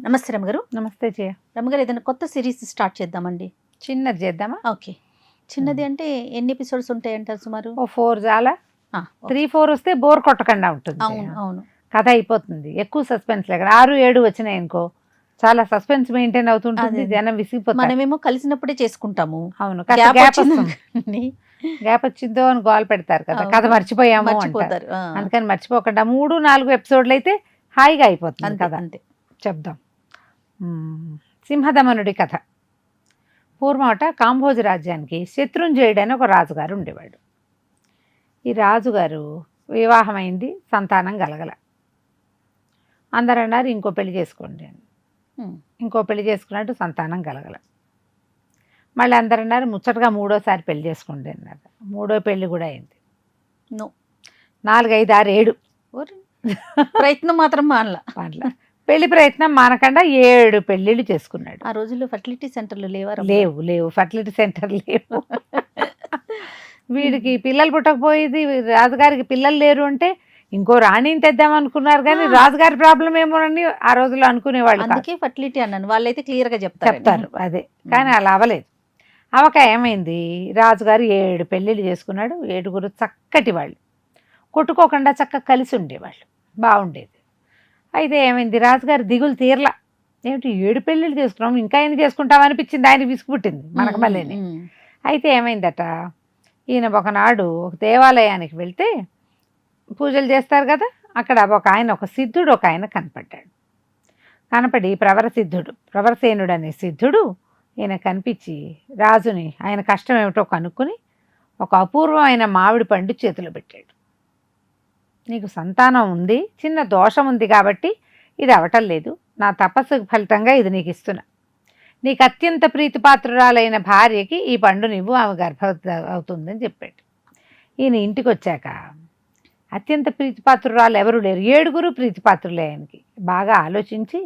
నమస్తే రమగారు. నమస్తే జయ. రమగారు, ఏదైనా కొత్త సిరీస్ స్టార్ట్ చేద్దామండి. చిన్నది చేద్దామా? ఓకే. చిన్నది అంటే ఎన్ని ఎపిసోడ్స్ ఉంటాయంటారు సుమారు? ఓ 4 చాలా. 3-4 వస్తే బోర్ కొట్టకుండా ఉంటుంది. అవును అవును. కథ అయిపోతుంది. ఎక్కువ సస్పెన్స్ లేక 6-7 వచ్చినాయి అనుకో, చాలా సస్పెన్స్ మెయింటైన్ అవుతుంటుంది, జనం విసిగిపోతారు. మనమేమో కలిసినప్పుడే చేసుకుంటాము. అవును, గ్యాప్ వచ్చిందో అని గోల్ పెడతారు కదా, కథ మర్చిపోయాము అంటారు. అందుకని మర్చిపోకుండా 3-4 ఎపిసోడ్లు అయితే హాయిగా అయిపోతుంది కదా. అంతే చెప్దాం. సింహదమనుడి కథ. పూర్వమట కాంబోజు రాజ్యానికి శత్రుంజయుడు అని ఒక రాజుగారు ఉండేవాడు. ఈ రాజుగారు వివాహమైంది, సంతానం కలగల. అందరు అన్నారు ఇంకో పెళ్లి చేసుకోండి అని. ఇంకో పెళ్లి చేసుకున్నట్టు సంతానం కలగల. మళ్ళీ అందరు అన్నారు ముచ్చటగా 3వ పెళ్లి చేసుకోండి అన్నారు. 3వ పెళ్లి కూడా అయింది. 4, 5, 6, 7 ప్రయత్నం మాత్రం మానల. పెళ్లి ప్రయత్నం మానకుండా 7 పెళ్లిళ్ళు చేసుకున్నాడు. ఆ రోజుల్లో ఫర్టిలిటీ సెంటర్లు లేవు ఫర్టిలిటీ సెంటర్ లేవు. వీడికి పిల్లలు పుట్టకపోయేది, రాజుగారికి పిల్లలు లేరు అంటే ఇంకో రాణిని తెద్దాం అనుకున్నారు, కానీ రాజుగారి ప్రాబ్లం ఏమోనని ఆ రోజుల్లో అనుకునేవాళ్ళు. అందుకే ఫర్టిలిటీ అన్నాను, వాళ్ళైతే క్లియర్ గా చెప్తారు అదే. కానీ అలా అవ్వలేదు. అవక ఏమైంది, రాజుగారు 7 పెళ్లిళ్ళు చేసుకున్నాడు. 7గురు చక్కటి వాళ్ళు, కొట్టుకోకుండా చక్కగా కలిసి ఉండేవాళ్ళు, బాగుండేది. అయితే ఏమైంది, రాజుగారు దిగులు తీరలా. ఏమిటి 7 పెళ్ళిళ్ళు చేసుకున్నాం, ఇంకా ఎన్ని చేసుకుంటాం అనిపించింది, ఆయన విసుగుపుట్టింది మనకు మళ్ళీని. అయితే ఏమైందట, ఈయన ఒకనాడు ఒక దేవాలయానికి వెళ్తే పూజలు చేస్తారు కదా, అక్కడ ఒక సిద్ధుడు ఒక ఆయన కనపడ్డాడు. కనపడి ప్రవరసేనుడు అనే సిద్ధుడు ఈయన కనిపించి రాజుని ఆయన కష్టం ఏమిటో కనుక్కొని ఒక అపూర్వమైన మామిడి పండు చేతిలో పెట్టాడు. నీకు సంతానం ఉంది, చిన్న దోషం ఉంది కాబట్టి ఇది అవటం లేదు, నా తపస్సు ఫలితంగా ఇది నీకు ఇస్తున్నా. నీకు అత్యంత ప్రీతిపాత్రురాలైన భార్యకి ఈ పండు నీవు, ఆమె గర్భవతి అవుతుందని చెప్పాడు. ఈయన ఇంటికి వచ్చాక అత్యంత ప్రీతిపాత్రురాలు ఎవరు లేరు, 7గురు ప్రీతిపాత్రులే. ఆయనకి బాగా ఆలోచించి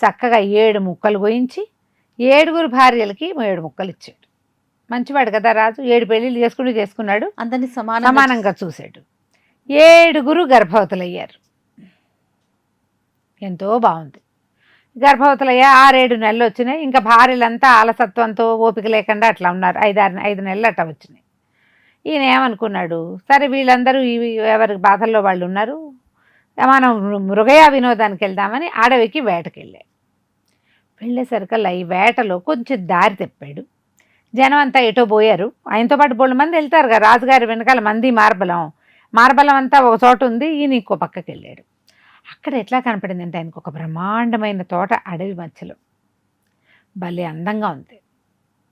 చక్కగా 7 ముక్కలు కోయించి 7గురు భార్యలకి 7 ముక్కలు ఇచ్చాడు. మంచివాడు కదా రాజు, 7 పెళ్ళిళ్ళు చేసుకున్నాడు, అందరినీ సమానంగా చూశాడు. 7గురు గర్భవతులయ్యారు. ఎంతో బాగుంది. గర్భవతులయ్యా 6-7 నెలలు వచ్చినాయి. ఇంకా భార్యలంతా ఆలసత్వంతో ఓపిక లేకుండా అట్లా ఉన్నారు. 5 నెలలు అట్లా వచ్చినాయి. ఈయన ఏమనుకున్నాడు, సరే వీళ్ళందరూ ఎవరి బాధల్లో వాళ్ళు ఉన్నారు, మనం మృగయ వినోదానికి వెళ్దామని అడవికి వేటకి వెళ్ళేసరికల్లా ఈ వేటలో కొంచెం దారి తెప్పాడు. జనం అంతా ఎటో పోయారు. ఆయనతో పాటు 2 మంది వెళ్తారు కదా, రాజుగారి వెనకాల మంది మార్బలం అంతా ఒక చోట ఉంది, ఈయన ఇంకో పక్కకి వెళ్ళాడు. అక్కడ ఎట్లా కనపడిందంటే ఆయనకు ఒక బ్రహ్మాండమైన తోట అడవి మధ్యలో, భలే అందంగా ఉంది.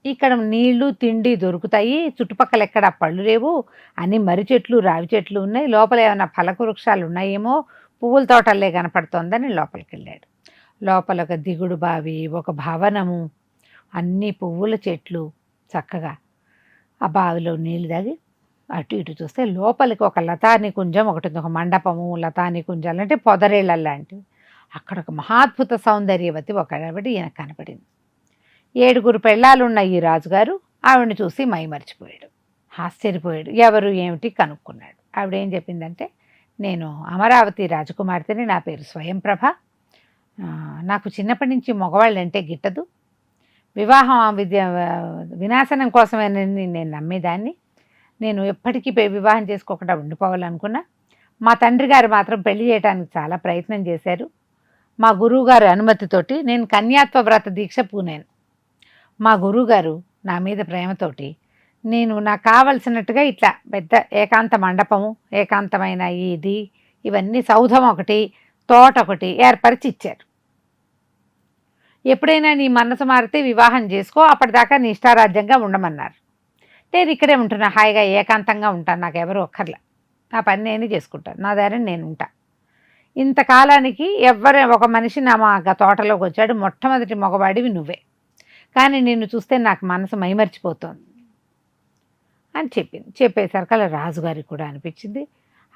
ఇక్కడ నీళ్లు తిండి దొరుకుతాయి, చుట్టుపక్కల ఎక్కడ పళ్ళు లేవు, అన్ని మర్రి చెట్లు రావి చెట్లు ఉన్నాయి, లోపల ఏమైనా ఫలక వృక్షాలు ఉన్నాయేమో, పువ్వుల తోటల్లే కనపడుతోందని లోపలికి వెళ్ళాడు. లోపల ఒక దిగుడు బావి, ఒక భవనము, అన్ని పువ్వుల చెట్లు, చక్కగా ఆ బావిలో నీళ్ళు తాగి అటు ఇటు చూస్తే లోపలికి ఒక లతానికుంజం ఒకటి ఉంది, ఒక మండపము, లతానికుంజాలు అంటే పొదరేళ్ళ లాంటివి. అక్కడ ఒక మహాద్భుత సౌందర్యవతి ఒకటి ఈయన కనపడింది. 7గురు పెళ్ళాలున్న ఈ రాజుగారు ఆవిడని చూసి మైమరిచిపోయాడు, ఆశ్చర్యపోయాడు. ఎవరు ఏమిటి కనుక్కున్నాడు. ఆవిడేం చెప్పిందంటే, నేను అమరావతి రాజకుమార్తెని, నా పేరు స్వయంప్రభ, నాకు చిన్నప్పటి నుంచి మగవాళ్ళంటే గిట్టదు, వివాహం వినాశనం కోసమేనని నేను నమ్మేదాన్ని, నేను ఎప్పటికీ వివాహం చేసుకోకుండా ఉండిపోవాలనుకున్నా. మా తండ్రి గారు మాత్రం పెళ్లి చేయడానికి చాలా ప్రయత్నం చేశారు. మా గురువుగారు అనుమతితోటి నేను కన్యాత్వ వ్రత దీక్ష పూనాను. మా గురువుగారు నా మీద ప్రేమతోటి నేను నాకు కావలసినట్టుగా ఇట్లా పెద్ద ఏకాంత మండపము, ఏకాంతమైన ఇవన్నీ సౌధం ఒకటి, తోట ఒకటి ఏర్పరిచి ఇచ్చారు. ఎప్పుడైనా నీ మనసు మారితే వివాహం చేసుకో, అప్పటిదాకా నీ ఇష్టారాజ్యంగా ఉండమన్నారు. నేను ఇక్కడే ఉంటున్నా, హాయిగా ఏకాంతంగా ఉంటాను, నాకు ఎవరు ఒక్కర్లే, నా పని నేను చేసుకుంటాను, నా దారిని నేను ఉంటా. ఇంతకాలానికి ఒక మనిషి నా మా తోటలోకి వచ్చాడు, మొట్టమొదటి మగవాడివి నువ్వే, కానీ నిన్ను చూస్తే నాకు మనసు మైమర్చిపోతోంది అని చెప్పింది. చెప్పేసరికి అలా రాజుగారికి కూడా అనిపించింది,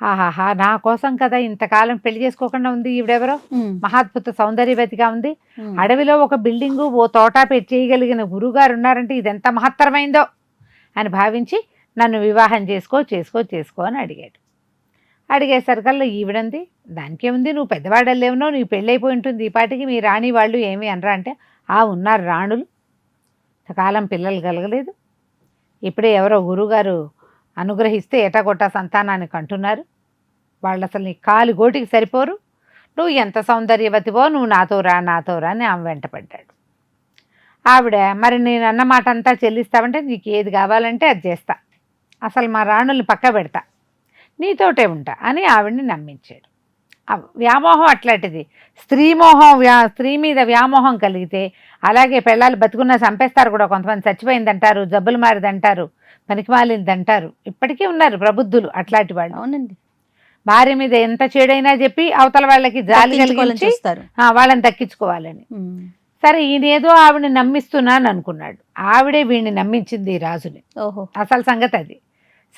ఆహాహా, నా కోసం కదా ఇంతకాలం పెళ్లి చేసుకోకుండా ఉంది ఈవిడెవరో, మహాద్భుత సౌందర్యవతిగా ఉంది, అడవిలో ఒక బిల్డింగు ఓ తోట చేయగలిగిన గురువుగారు ఉన్నారంటే ఇదెంత మహత్తరమైందో అని భావించి నన్ను వివాహం చేసుకో అని అడిగాడు. అడిగేసరికల్లా ఈవిడంది, దానికేముంది, నువ్వు పెద్దవాడలేవునో, నీకు పెళ్ళైపోయి ఉంటుంది, ఈ పాటికి మీ రాణి వాళ్ళు ఏమి అనరా అంటే, ఉన్నారు రాణులు, కాలం పిల్లలు కలగలేదు, ఇప్పుడే ఎవరో గురువుగారు అనుగ్రహిస్తే ఎటగొట్టా సంతానాన్ని కంటున్నారు, వాళ్ళు అసలు నీ కాలి గోటికి సరిపోరు, నువ్వు ఎంత సౌందర్యవతివో, నువ్వు నాతో రా అని ఆమె వెంటపడ్డాడు. ఆవిడ, మరి నేను అన్న మాట అంతా చెల్లిస్తావంటే నీకు ఏది కావాలంటే అది చేస్తా, అసలు మా రాణుల్ని పక్క పెడతా, నీతోటే ఉంటా అని ఆవిడ్ని నమ్మించాడు. వ్యామోహం అట్లాంటిది. స్త్రీ మీద వ్యామోహం కలిగితే అలాగే పెళ్ళాలు బతుకున్న చంపేస్తారు కూడా, కొంతమంది చచ్చిపోయిందంటారు, జబ్బులు మారిదంటారు, పనికిమాలిందంటారు, ఇప్పటికీ ఉన్నారు ప్రబుద్ధులు అట్లాంటి వాళ్ళు. అవునండి. భార్య మీద ఎంత చెడైనా చెప్పి అవతల వాళ్ళకి జాలి కలిగించి వాళ్ళని దక్కించుకోవాలని. సరే, ఈయనేదో ఆవిడని నమ్మిస్తున్నాను అనుకున్నాడు, ఆవిడే వీడిని నమ్మించింది ఈ రాజుని. అసలు సంగతి అది.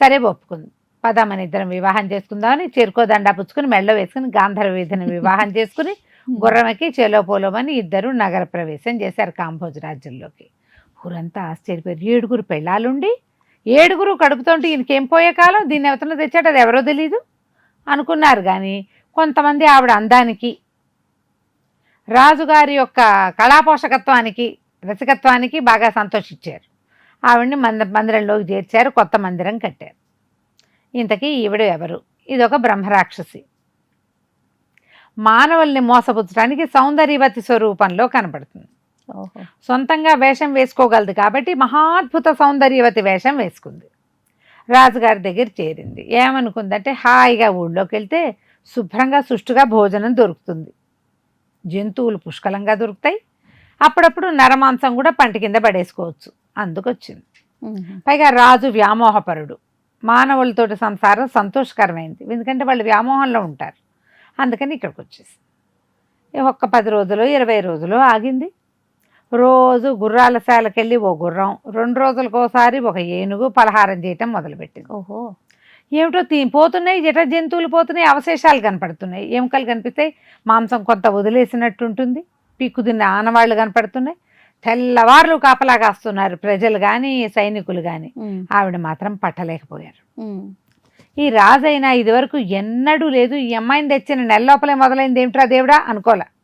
సరే ఒప్పుకుంది, పద మన ఇద్దరం వివాహం చేసుకుందామని చేరుకోదండా పుచ్చుకుని మెళ్ళ వేసుకుని గాంధర్వ వీధిని వివాహం చేసుకుని గుర్రమకి చేలో పోలోమని ఇద్దరు నగర ప్రవేశం చేశారు కాంభోజ రాజ్యంలోకి. ఊరంతా ఆశ్చర్యపోయారు. 7 పెళ్ళాలుండి 7 కడుపుతోంటే ఈయనకేం పోయే కాలం, దీన్ని ఎవరితో తెచ్చాడు అది ఎవరో తెలీదు అనుకున్నారు. కానీ కొంతమంది ఆవిడ అందానికి, రాజుగారి యొక్క కళాపోషకత్వానికి, రసికత్వానికి బాగా సంతోషించారు. ఆవిడ్ని మందిరంలోకి చేర్చారు, కొత్త మందిరం కట్టారు. ఇంతకీ ఈవిడ ఎవరు? ఇదొక బ్రహ్మరాక్షసి, మానవుల్ని మోసపుచ్చడానికి సౌందర్యవతి స్వరూపంలో కనపడుతుంది. సొంతంగా వేషం వేసుకోగలదు కాబట్టి మహాద్భుత సౌందర్యవతి వేషం వేసుకుంది. రాజుగారి దగ్గర చేరింది. ఏమనుకుందంటే, హాయిగా ఊళ్ళోకి వెళ్తే శుభ్రంగా సుష్టుగా భోజనం దొరుకుతుంది, జంతువులు పుష్కలంగా దొరుకుతాయి, అప్పుడప్పుడు నరమాంసం కూడా పంట కింద పడేసుకోవచ్చు, అందుకొచ్చింది. పైగా రాజు వ్యామోహపరుడు, మానవులతోటి సంసారం సంతోషకరమైంది, ఎందుకంటే వాళ్ళు వ్యామోహంలో ఉంటారు, అందుకని ఇక్కడికి వచ్చేసి ఒక్క 10 రోజులు 20 రోజులు ఆగింది. రోజు గుర్రాల శాలకెళ్ళి ఓ గుర్రం, 2 రోజులకోసారి ఒక ఏనుగు పలహారం చేయటం మొదలుపెట్టింది. ఏమిటో పోతున్నాయి, జంతువులు పోతున్నాయి, అవశేషాలు కనపడుతున్నాయి, ఎముకలు కనిపిస్తాయి, మాంసం కొంత వదిలేసినట్టుంటుంది, పీక్కుదిన్న ఆనవాళ్లు కనపడుతున్నాయి. తెల్లవార్లు కాపలా కాస్తున్నారు ప్రజలు కానీ సైనికులు కానీ. ఆవిడ మాత్రం పట్టలేకపోయారు. ఈ రాజైనా ఇదివరకు ఎన్నడూ లేదు, ఈ అమ్మాయిని తెచ్చిన నెల లోపలే మొదలైంది, ఏమిట్రా దేవుడా అనుకోలేదు.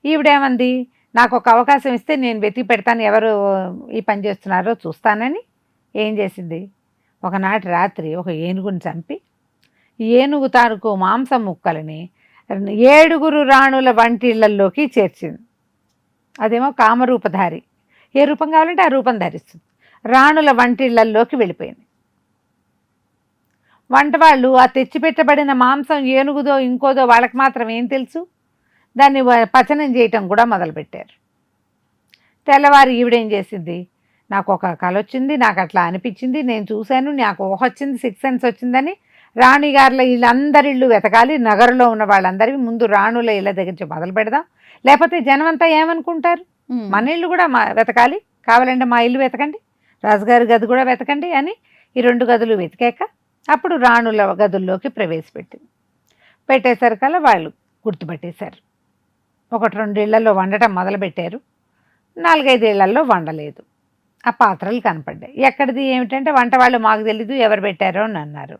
ఈవిడేమంది, నాకు ఒక అవకాశం ఇస్తే నేను వెతికి పెడతాను, ఎవరు ఈ పని చేస్తున్నారో చూస్తానని. ఏం చేసింది, ఒకనాటి రాత్రి ఒక ఏనుగుని చంపి ఏనుగు తారుకు మాంసం ముక్కలని 7 రాణుల వంటిళ్లలోకి చేర్చింది. అదేమో కామరూపధారి, ఏ రూపం కావాలంటే ఆ రూపం ధరిస్తుంది. రాణుల వంటిళ్లలోకి వెళ్ళిపోయింది. వంట వాళ్ళు ఆ తెచ్చిపెట్టబడిన మాంసం ఏనుగుదో ఇంకోదో వాళ్ళకి మాత్రం ఏం తెలుసు, దాన్ని పచనం చేయటం కూడా మొదలుపెట్టారు. తెల్లవారు ఈవిడేం చేసింది, నాకు ఒక కళ వచ్చింది, నాకు అట్లా అనిపించింది, నేను చూశాను, నాకు ఊహ వచ్చింది, 6 సెన్స్ వచ్చిందని రాణిగారుల వీళ్ళందరి ఇళ్ళు వెతకాలి, నగరంలో ఉన్న వాళ్ళందరివి ముందు రాణుల ఇళ్ళ దగ్గర నుంచి మొదలు పెడదాం, లేకపోతే జనం అంతా ఏమనుకుంటారు, మన ఇల్లు కూడా వెతకాలి, కావాలంటే మా ఇల్లు వెతకండి, రాజుగారి గది కూడా వెతకండి అని ఈ 2 గదులు వెతికాక అప్పుడు రాణుల గదుల్లోకి ప్రవేశపెట్టింది. పెట్టేసరికల్లా వాళ్ళు గుర్తుపట్టేశారు. 1-2 ఇళ్లలో వండటం మొదలుపెట్టారు, 4-5 ఇళ్లలో వండలేదు. ఆ పాత్రలు కనపడ్డాయి. ఎక్కడిది ఏమిటంటే వంట వాళ్ళు మాకు తెలీదు, ఎవరు పెట్టారో అని అన్నారు.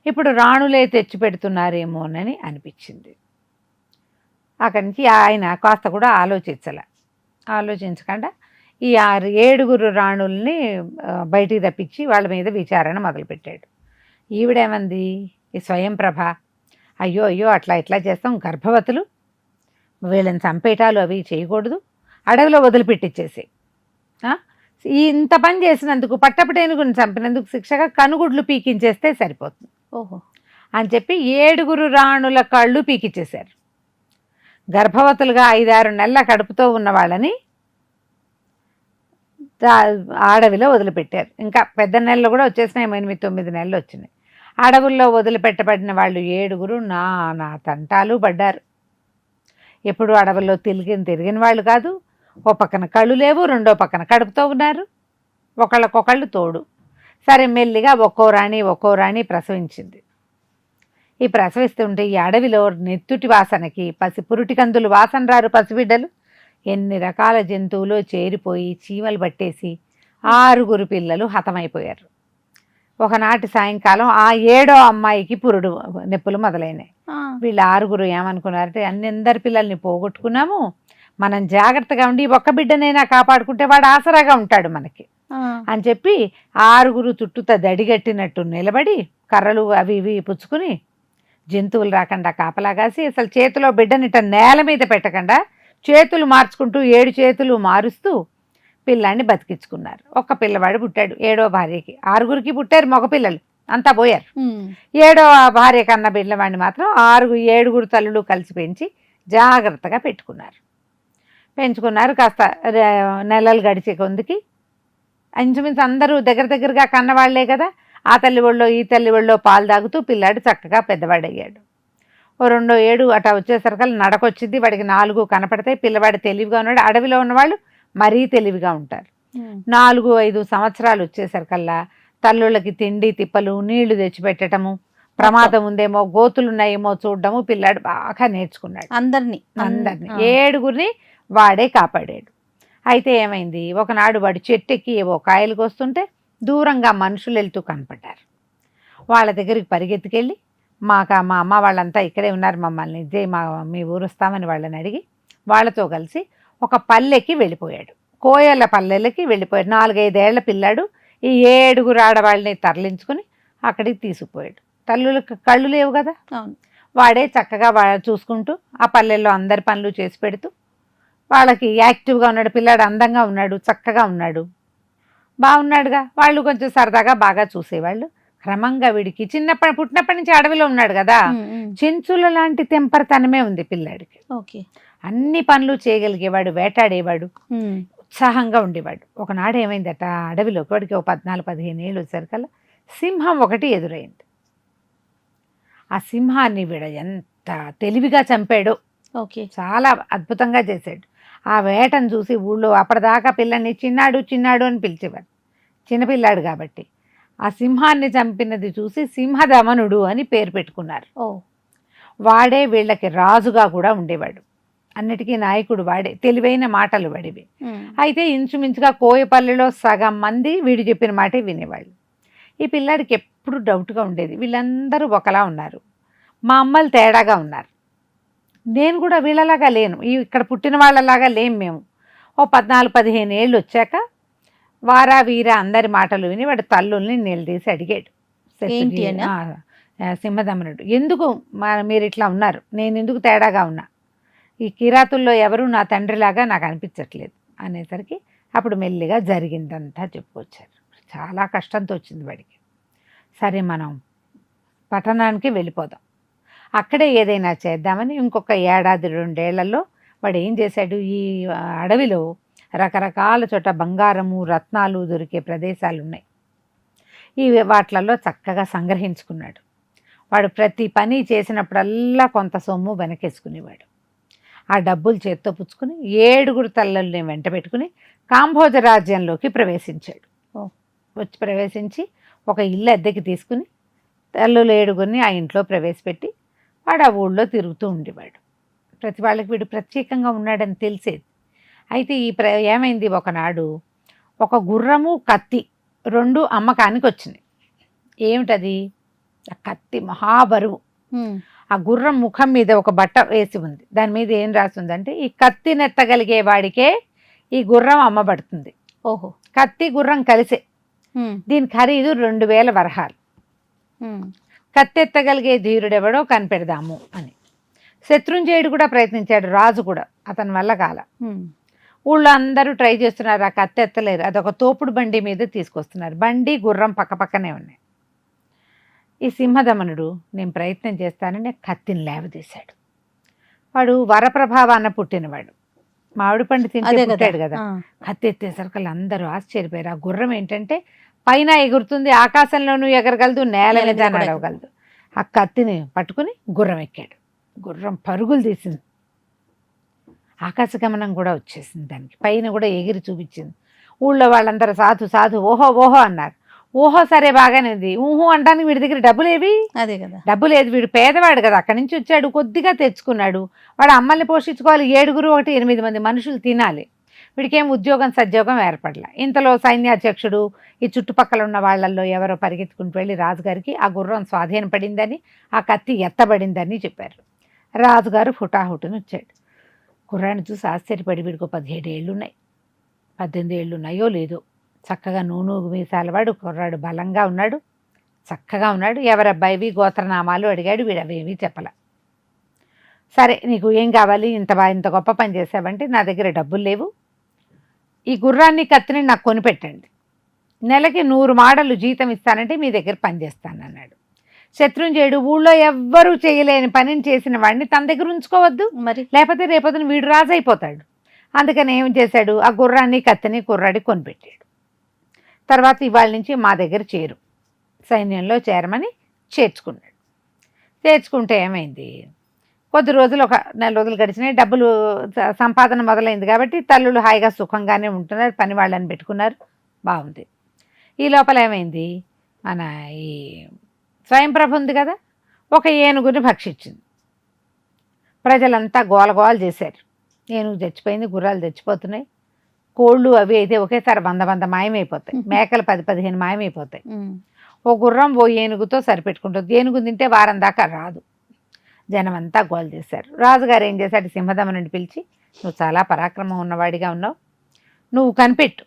ఇప్పుడు రాణులే తెచ్చి పెడుతున్నారేమోనని అనిపించింది. అక్కడి నుంచి ఆయన కాస్త కూడా ఆలోచించకుండా ఈ 7 రాణుల్ని బయటికి తప్పించి వాళ్ళ మీద విచారణ మొదలుపెట్టాడు. ఈవిడేమంది, ఈ స్వయంప్రభ, అయ్యో అట్లా ఇట్లా చేస్తాం, గర్భవతులు, వీళ్ళని చంపేటాలు అవి చేయకూడదు, అడవిలో వదిలిపెట్టించేసి, ఇంత పని చేసినందుకు పట్టపటేనుగుని చంపినందుకు శిక్షగా కనుగుడ్లు పీకించేస్తే సరిపోతుంది అని చెప్పి 7 రాణుల కళ్ళు పీకిచ్చేశారు. గర్భవతులుగా 5-6 నెలల కడుపుతో ఉన్న వాళ్ళని అడవిలో వదిలిపెట్టారు. ఇంకా పెద్ద నెలలు కూడా వచ్చేసినాయి, 8-9 నెలలు వచ్చినాయి. అడవుల్లో వదిలిపెట్టబడిన వాళ్ళు 7 నానా తంటాలు పడ్డారు. ఎప్పుడు అడవుల్లో తిరిగిన వాళ్ళు కాదు, ఓ పక్కన కళ్ళు లేవు, రెండో పక్కన కడుపుతో ఉన్నారు, ఒకళ్ళకొకళ్ళు తోడు. సరే మెల్లిగా ఒక్కో రాణి ప్రసవించింది. ఈ ప్రసవిస్తుంటే ఈ అడవిలో నెత్తుటి వాసనకి పురుటి కందులు వాసన రారు పసిబిడ్డలు, ఎన్ని రకాల జంతువులు చేరిపోయి చీమలు పట్టేసి 6 పిల్లలు హతమైపోయారు. ఒకనాటి సాయంకాలం ఆ 7వ అమ్మాయికి పురుడు నొప్పులు మొదలైనాయి. వీళ్ళ 6 ఏమనుకున్నారంటే అందరి పిల్లల్ని పోగొట్టుకున్నాము, మనం జాగ్రత్తగా ఉండి ఒక్క బిడ్డనైనా కాపాడుకుంటే వాడు ఆసరాగా ఉంటాడు మనకి అని చెప్పి 6 చుట్టూతా దడిగట్టినట్టు నిలబడి కర్రలు అవి ఇవి పుచ్చుకుని జంతువులు రాకుండా కాపలాగాసి అసలు చేతిలో బిడ్డనిట నేల మీద పెట్టకుండా చేతులు మార్చుకుంటూ 7 చేతులు మారుస్తూ పిల్లాన్ని బతికించుకున్నారు. ఒక్క పిల్లవాడు పుట్టాడు 7వ భార్యకి. 6 పుట్టారు మగపిల్లలు, అంతా పోయారు. 7వ భార్య కన్న పిల్లవాడిని మాత్రం 7 తల్లులు కలిసి పెంచి జాగ్రత్తగా పెంచుకున్నారు. కాస్త నెలలు గడిచే కొందికి ఇంచుమించు అందరూ దగ్గరగా కన్నవాళ్లే కదా, ఆ తల్లి ఒళ్ళో ఈ తల్లి ఒళ్ళో పాలు తాగుతూ పిల్లాడు చక్కగా పెద్దవాడయ్యాడు. ఓ 2వ ఏడు అటా వచ్చేసరికల్లా నడకొచ్చింది, వాడికి 4 కనపడతాయి. పిల్లవాడు తెలివిగా ఉన్నాడు. అడవిలో ఉన్నవాళ్ళు మరీ తెలివిగా ఉంటారు. 4-5 సంవత్సరాలు వచ్చేసరికల్లా తల్లుళ్ళకి తిండి తిప్పలు నీళ్లు తెచ్చిపెట్టడము, ప్రమాదం ఉందేమో గోతులున్నాయేమో చూడడము పిల్లాడు బాగా నేర్చుకున్నాడు. అందరినీ 7 వాడే కాపాడాడు. అయితే ఏమైంది, ఒకనాడు వాడు చెట్టెక్కి ఏవో కాయలు కోస్తుంటే దూరంగా మనుషులు వెళ్తూ కనపడ్డారు. వాళ్ళ దగ్గరికి పరిగెత్తుకెళ్ళి మా అమ్మ వాళ్ళంతా ఇక్కడే ఉన్నారు, మమ్మల్ని మీ ఊరు వస్తామని వాళ్ళని అడిగి వాళ్ళతో కలిసి ఒక పల్లెకి వెళ్ళిపోయాడు. కోయల పల్లెలకి వెళ్ళిపోయాడు. 4-5 ఏళ్ల పిల్లాడు ఈ 7 ఆడవాళ్ళని తరలించుకుని అక్కడికి తీసుకుపోయాడు. తల్లులకు కళ్ళు లేవు కదా, వాడే చక్కగా చూసుకుంటూ ఆ పల్లెల్లో అందరి పనులు చేసి పెడుతూ వాళ్ళకి యాక్టివ్గా ఉన్నాడు. పిల్లాడు అందంగా ఉన్నాడు, చక్కగా ఉన్నాడు, బాగున్నాడుగా. వాళ్ళు కొంచెం సరదాగా బాగా చూసేవాళ్ళు. క్రమంగా వీడికి పుట్టినప్పటి నుంచి అడవిలో ఉన్నాడు కదా, చెంచుల లాంటి తెంపరతనమే ఉంది పిల్లాడికి. అన్ని పనులు చేయగలిగేవాడు, వేటాడేవాడు, ఉత్సాహంగా ఉండేవాడు. ఒకనాడు ఏమైందట, అడవిలోకి వాడికి 14-15 ఏళ్ళు వచ్చేసరికల్లా సింహం ఒకటి ఎదురైంది. ఆ సింహాన్ని వీడు ఎంత తెలివిగా చంపాడో, చాలా అద్భుతంగా చేశాడు. ఆ వేటను చూసి ఊళ్ళో అప్పటిదాకా పిల్లని చిన్నాడు అని పిలిచేవారు, చిన్నపిల్లాడు కాబట్టి. ఆ సింహాన్ని చంపినది చూసి సింహదమనుడు అని పేరు పెట్టుకున్నారు. వాడే వీళ్ళకి రాజుగా కూడా ఉండేవాడు, అన్నిటికీ నాయకుడు వాడే, తెలివైన మాటలు వాడివి. అయితే ఇంచుమించుగా కోయపల్లిలో సగం మంది వీడు చెప్పిన మాటే వినేవాళ్ళు. ఈ పిల్లాడికి ఎప్పుడు డౌట్గా ఉండేది, వీళ్ళందరూ ఒకలా ఉన్నారు, మా అమ్మలు తేడాగా ఉన్నారు, నేను కూడా వీళ్ళలాగా లేను, ఇక్కడ పుట్టిన వాళ్ళలాగా లేం మేము. ఓ 14-15 ఏళ్ళు వచ్చాక వారా వీరా అందరి మాటలు విని వాడు తల్లుల్ని నిలదీసి అడిగాడు, సింహదమనుడు, ఎందుకు మీరు ఇట్లా ఉన్నారు, నేను ఎందుకు తేడాగా ఉన్నా, ఈ కిరాతుల్లో ఎవరు నా తండ్రిలాగా నాకు అనిపించట్లేదు అనేసరికి అప్పుడు మెల్లిగా జరిగిందంతా చెప్పుకొచ్చారు. చాలా కష్టంతో వచ్చింది వాడికి. సరే మనం పట్టణానికి వెళ్ళిపోదాం, అక్కడే ఏదైనా చేద్దామని ఇంకొక 1-2 ఏళ్లలో వాడు ఏం చేశాడు, ఈ అడవిలో రకరకాల చోట బంగారము రత్నాలు దొరికే ప్రదేశాలు ఉన్నాయి. ఈ వాటిలలో చక్కగా సంగ్రహించుకున్నాడు. వాడు ప్రతి పని చేసినప్పుడల్లా కొంత సొమ్ము వెనకేసుకునేవాడు. ఆ డబ్బులు చేత్తో పుచ్చుకుని 7 తల్లుల్ని వెంట పెట్టుకుని కాంభోజ రాజ్యంలోకి ప్రవేశించాడు. ప్రవేశించి ఒక ఇల్లు అద్దెకి తీసుకుని తల్లులు 7 ఆ ఇంట్లో ప్రవేశపెట్టి వాడు ఆ ఊళ్ళో తిరుగుతూ ఉండేవాడు. ప్రతి వాళ్ళకి వీడు ప్రత్యేకంగా ఉన్నాడని తెలిసేది. అయితే ఏమైంది, ఒకనాడు ఒక గుర్రము కత్తి 2 అమ్మకానికి వచ్చినాయి. ఏమిటది, ఆ కత్తి మహాబరువు. ఆ గుర్రం ముఖం మీద ఒక బట్ట వేసి ఉంది, దాని మీద ఏం రాస్తుందంటే ఈ కత్తి నెత్తగలిగే వాడికే ఈ గుర్రం అమ్మబడుతుంది. కత్తి గుర్రం కలిసే, దీని ఖరీదు 2000 వరహాలు. కత్తెత్తగలిగే ధీరుడెవడో కనిపెడదాము అని శత్రుంజయుడు కూడా ప్రయత్నించాడు, రాజు కూడా, అతని వల్ల కాల. ఊళ్ళో అందరూ ట్రై చేస్తున్నారు, ఆ కత్తెత్తలేరు. అదొక తోపుడు బండి మీద తీసుకొస్తున్నారు, బండి గుర్రం పక్కపక్కనే ఉన్నాయి. ఈ సింహదమనుడు నేను ప్రయత్నం చేస్తానని కత్తిని లేవదీశాడు. వాడు వరప్రభావాన పుట్టినవాడు, మామిడి పండు తింటే పుట్టాడు కదా. కత్తి ఎత్తేసరికి అందరూ ఆశ్చర్యపోయారు. ఆ గుర్రం ఏంటంటే పైన ఎగురుతుంది, ఆకాశంలోనూ ఎగరగలదు, నేల మీద నడవగలదు. ఆ కత్తిని పట్టుకుని గుర్రం ఎక్కాడు. గుర్రం పరుగులు తీసింది, ఆకాశగమనం కూడా వచ్చేసింది దానికి, పైన కూడా ఎగిరి చూపించింది. ఊళ్ళో వాళ్ళందరూ సాధు ఓహో అన్నారు. ఓహో సరే బాగానే ఉంది, ఊహో అంటానికి వీడి దగ్గర డబ్బులేవి, అదే కదా, డబ్బు లేదు, వీడు పేదవాడు కదా, అక్కడి నుంచి వచ్చాడు, కొద్దిగా తెచ్చుకున్నాడు. వాడు అమ్మల్ని పోషించుకోవాలి, 7 1 8 మంది మనుషులు తినాలి, వీడికేం ఉద్యోగం సద్యోగం ఏర్పడలే. ఇంతలో సైన్యాధ్యక్షుడు ఈ చుట్టుపక్కల ఉన్న వాళ్ళల్లో ఎవరో పరిగెత్తుకుంటూ వెళ్ళి రాజుగారికి ఆ గుర్రం స్వాధీనపడిందని, ఆ కత్తి ఎత్తబడిందని చెప్పారు. రాజుగారు హుటాహుటిని వచ్చాడు. గుర్రాన్ని చూసి ఆశ్చర్యపడి, వీడికి 17 ఏళ్ళున్నాయి, 18 ఏళ్ళున్నాయో లేదో, చక్కగా నూనూగు మీసాలవాడు కుర్రాడు, బలంగా ఉన్నాడు, చక్కగా ఉన్నాడు. ఎవరబ్బాయివి గోత్రనామాలు అడిగాడు. వీడు అవేవి చెప్పల. సరే, నీకు ఏం కావాలి, ఇంత గొప్ప పని చేసావంటే, నా దగ్గర డబ్బులు లేవు, ఈ గుర్రాన్ని కత్తిని నాకు కొనిపెట్టండి, నెలకి 100 మాడలు జీతం ఇస్తానంటే మీ దగ్గర పని చేస్తానన్నాడు. శత్రుంజయుడు ఊళ్ళో ఎవ్వరూ చేయలేని పనిని చేసిన వాడిని తన దగ్గర ఉంచుకోవద్దు, మరి లేకపోతే రేపొద్దున వీడు రాజు అయిపోతాడు. అందుకని ఏం చేశాడు, ఆ గుర్రాన్ని కత్తిని కుర్రాడి కొనిపెట్టాడు. తర్వాత ఇవాళ నుంచి మా దగ్గర చేరు, సైన్యంలో చేరమని చేర్చుకున్నాడు. చేర్చుకుంటే ఏమైంది, కొద్ది రోజులు, ఒక 4 రోజులు గడిచినాయి. డబ్బులు సంపాదన మొదలైంది కాబట్టి తల్లులు హాయిగా సుఖంగానే ఉంటున్నారు, పని వాళ్ళని పెట్టుకున్నారు, బాగుంది. ఈ లోపల ఏమైంది, మన ఈ స్వయంప్రభ ఉంది కదా, ఒక ఏనుగుని భక్షించింది. ప్రజలంతా గోలగోలు చేశారు. ఏనుగు చచ్చిపోయింది, గుర్రాలు చచ్చిపోతున్నాయి, కోళ్ళు అవి అయితే ఒకేసారి 100 మాయమైపోతాయి, మేకలు 10-15 మాయమైపోతాయి. ఓ గుర్రం ఓ ఏనుగుతో సరిపెట్టుకుంటుంది. ఏనుగు తింటే వారం దాకా రాదు. జనం అంతా గోల్ చేశారు. రాజుగారు ఏం చేశాడు, సింహదమనుని పిలిచి, నువ్వు చాలా పరాక్రమం ఉన్నవాడిగా ఉన్నావు, నువ్వు కనిపెట్టు,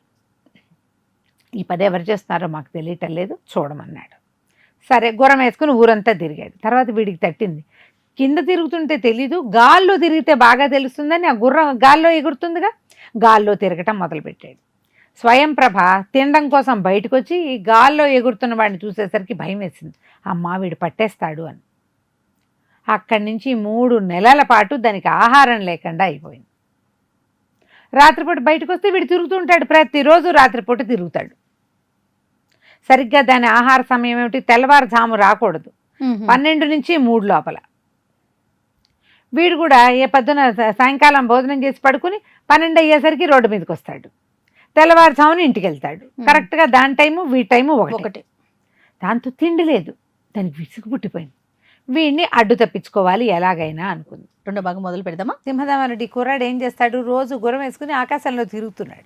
ఈ పని ఎవరు చేస్తున్నారో మాకు తెలియటం లేదు, చూడమన్నాడు. సరే, గుర్రం వేసుకుని ఊరంతా తిరిగాడు. తర్వాత వీడికి తట్టింది, కింద తిరుగుతుంటే తెలీదు, గాల్లో తిరిగితే బాగా తెలుస్తుందని ఆ గుర్రం గాల్లో ఎగురుతుందిగా, గాల్లో తిరగటం మొదలుపెట్టాడు. స్వయంప్రభ తినడం కోసం బయటకు వచ్చి ఈ గాల్లో ఎగురుతున్న వాడిని చూసేసరికి భయం వేసింది, అమ్మా వీడు పట్టేస్తాడు అని. అక్కడి నుంచి 3 నెలల పాటు దానికి ఆహారం లేకుండా అయిపోయింది. రాత్రిపూట బయటకు వస్తే వీడు తిరుగుతూ ఉంటాడు, ప్రతిరోజు రాత్రిపూట తిరుగుతాడు. సరిగ్గా దాని ఆహార సమయం ఏమిటి, తెల్లవారుజాము రాకూడదు, 12 నుంచి 3 లోపల. వీడు కూడా ఏ పొద్దున సాయంకాలం భోజనం చేసి పడుకుని 12 అయ్యేసరికి రోడ్డు మీదకి వస్తాడు, తెల్లవారుజామున ఇంటికి వెళ్తాడు. కరెక్ట్గా దాని టైము వీడి టైము ఒకటి. దాంతో తిండి లేదు, దానికి విసుగు పుట్టిపోయింది. వీడిని అడ్డు తప్పించుకోవాలి ఎలాగైనా అనుకుంది. రెండో భాగం మొదలు పెడదామా. సింహదమనుడి కుర్రాడు ఏం చేస్తాడు, రోజు గుర్రం వేసుకుని ఆకాశంలో తిరుగుతున్నాడు.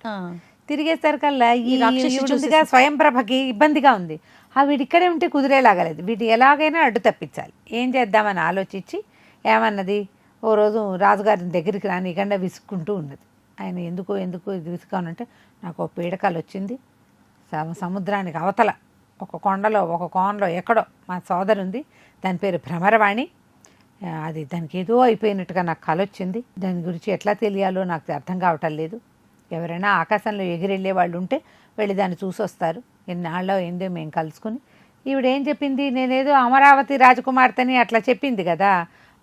తిరిగేసరికల్లా ఈ రాక్షసుడిగా స్వయంప్రభకి ఇబ్బందిగా ఉంది. వీడి ఇక్కడే ఉంటే కుదిరేలాగలేదు, వీటి ఎలాగైనా అడ్డు తప్పించాలి. ఏం చేద్దామని ఆలోచించి ఏమన్నది, ఓ రోజు రాజుగారి దగ్గరికి రానికుండా విసుక్కుంటూ ఉన్నది. ఆయన ఎందుకు ఇది విసుకానంటే, నాకు పీడకాలు వచ్చింది, సముద్రానికి అవతల ఒక కొండలో ఒక కోనలో ఎక్కడో మా సోదరు ఉంది, దాని పేరు భ్రమరవాణి, అది దానికి ఏదో అయిపోయినట్టుగా నాకు కల వచ్చింది, దాని గురించి ఎట్లా తెలియాలో నాకు అర్థం కావటం లేదు, ఎవరైనా ఆకాశంలో ఎగిరెళ్ళే వాళ్ళు ఉంటే వెళ్ళి దాన్ని చూసొస్తారు, ఎన్నాళ్ళో ఏందో మేము కలుసుకుని. ఈవిడేం చెప్పింది, నేనేదో అమరావతి రాజకుమార్తెని అట్లా చెప్పింది కదా,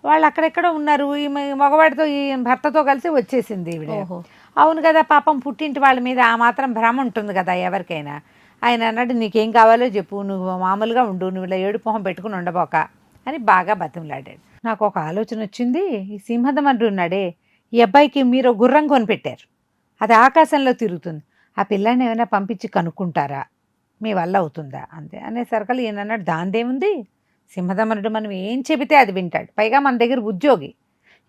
వాళ్ళు అక్కడెక్కడో ఉన్నారు, ఈ మగవాడితో ఈ భర్తతో కలిసి వచ్చేసింది ఈవిడ. అవును కదా, పాపం పుట్టింటి వాళ్ళ మీద ఆ మాత్రం భ్రమ ఉంటుంది కదా ఎవరికైనా. ఆయన అన్నాడు, నీకేం కావాలో చెప్పు, నువ్వు మామూలుగా ఉండు, నువ్వు ఇలా ఏడు మొహం పెట్టుకుని ఉండబోక అని బాగా బతిమలాడాడు. నాకు ఒక ఆలోచన వచ్చింది, ఈ సింహదమనుడు ఉన్నాడే, ఈ అబ్బాయికి మీరు గుర్రం కొనిపెట్టారు, అది ఆకాశంలో తిరుగుతుంది, ఆ పిల్లాన్ని ఏమైనా పంపించి కనుక్కుంటారా, మీ వల్ల అవుతుందా అంతే అనేసరికి ఈయన అన్నాడు, దాందేముంది, సింహదమనుడు మనం ఏం చెబితే అది వింటాడు, పైగా మన దగ్గర ఉద్యోగి,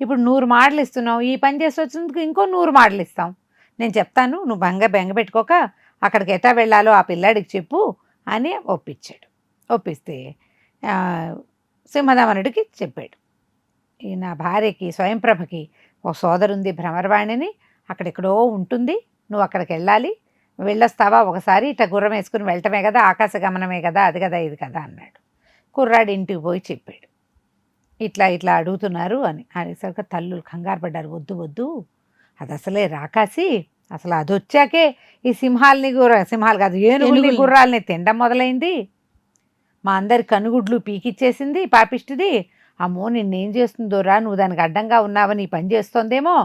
ఇప్పుడు 100 మాటలు ఇస్తున్నావు, ఈ పని చేసి వచ్చినందుకు ఇంకో 100 మాటలు ఇస్తాం, నేను చెప్తాను, నువ్వు బెంగ పెట్టుకోక అక్కడికి ఎట్టా వెళ్ళాలో ఆ పిల్లాడికి చెప్పు అని ఒప్పించాడు. ఒప్పిస్తే సింహదమనుడికి చెప్పాడు, ఈ నా భార్యకి స్వయంప్రభకి ఒక సోదరుంది భ్రమరవాణిని, అక్కడెక్కడో ఉంటుంది, నువ్వు అక్కడికి వెళ్ళాలి, వెళ్ళొస్తావా ఒకసారి, ఇట్లా గుర్రం వేసుకుని వెళ్ళటమే కదా, ఆకాశ గమనమే కదా, అది కదా ఇది కదా అన్నాడు. కుర్రాడు ఇంటికి పోయి చెప్పాడు, ఇట్లా అడుగుతున్నారు అని. అనేసరికి తల్లులు కంగారు పడ్డారు, వద్దు అది అసలే రాకాసి, అసలు అది వచ్చాకే ఈ సింహాలు కాదు ఏనుగుల్ని గుర్రాలని తినడం మొదలైంది, మా అందరి కనుగుడ్లు పీకిచ్చేసింది పాపిష్టిది, అమ్మో నిన్నేం చేస్తుందోరా, నువ్వు దానికి అడ్డంగా ఉన్నావని ఈ పని చేస్తోందేమో,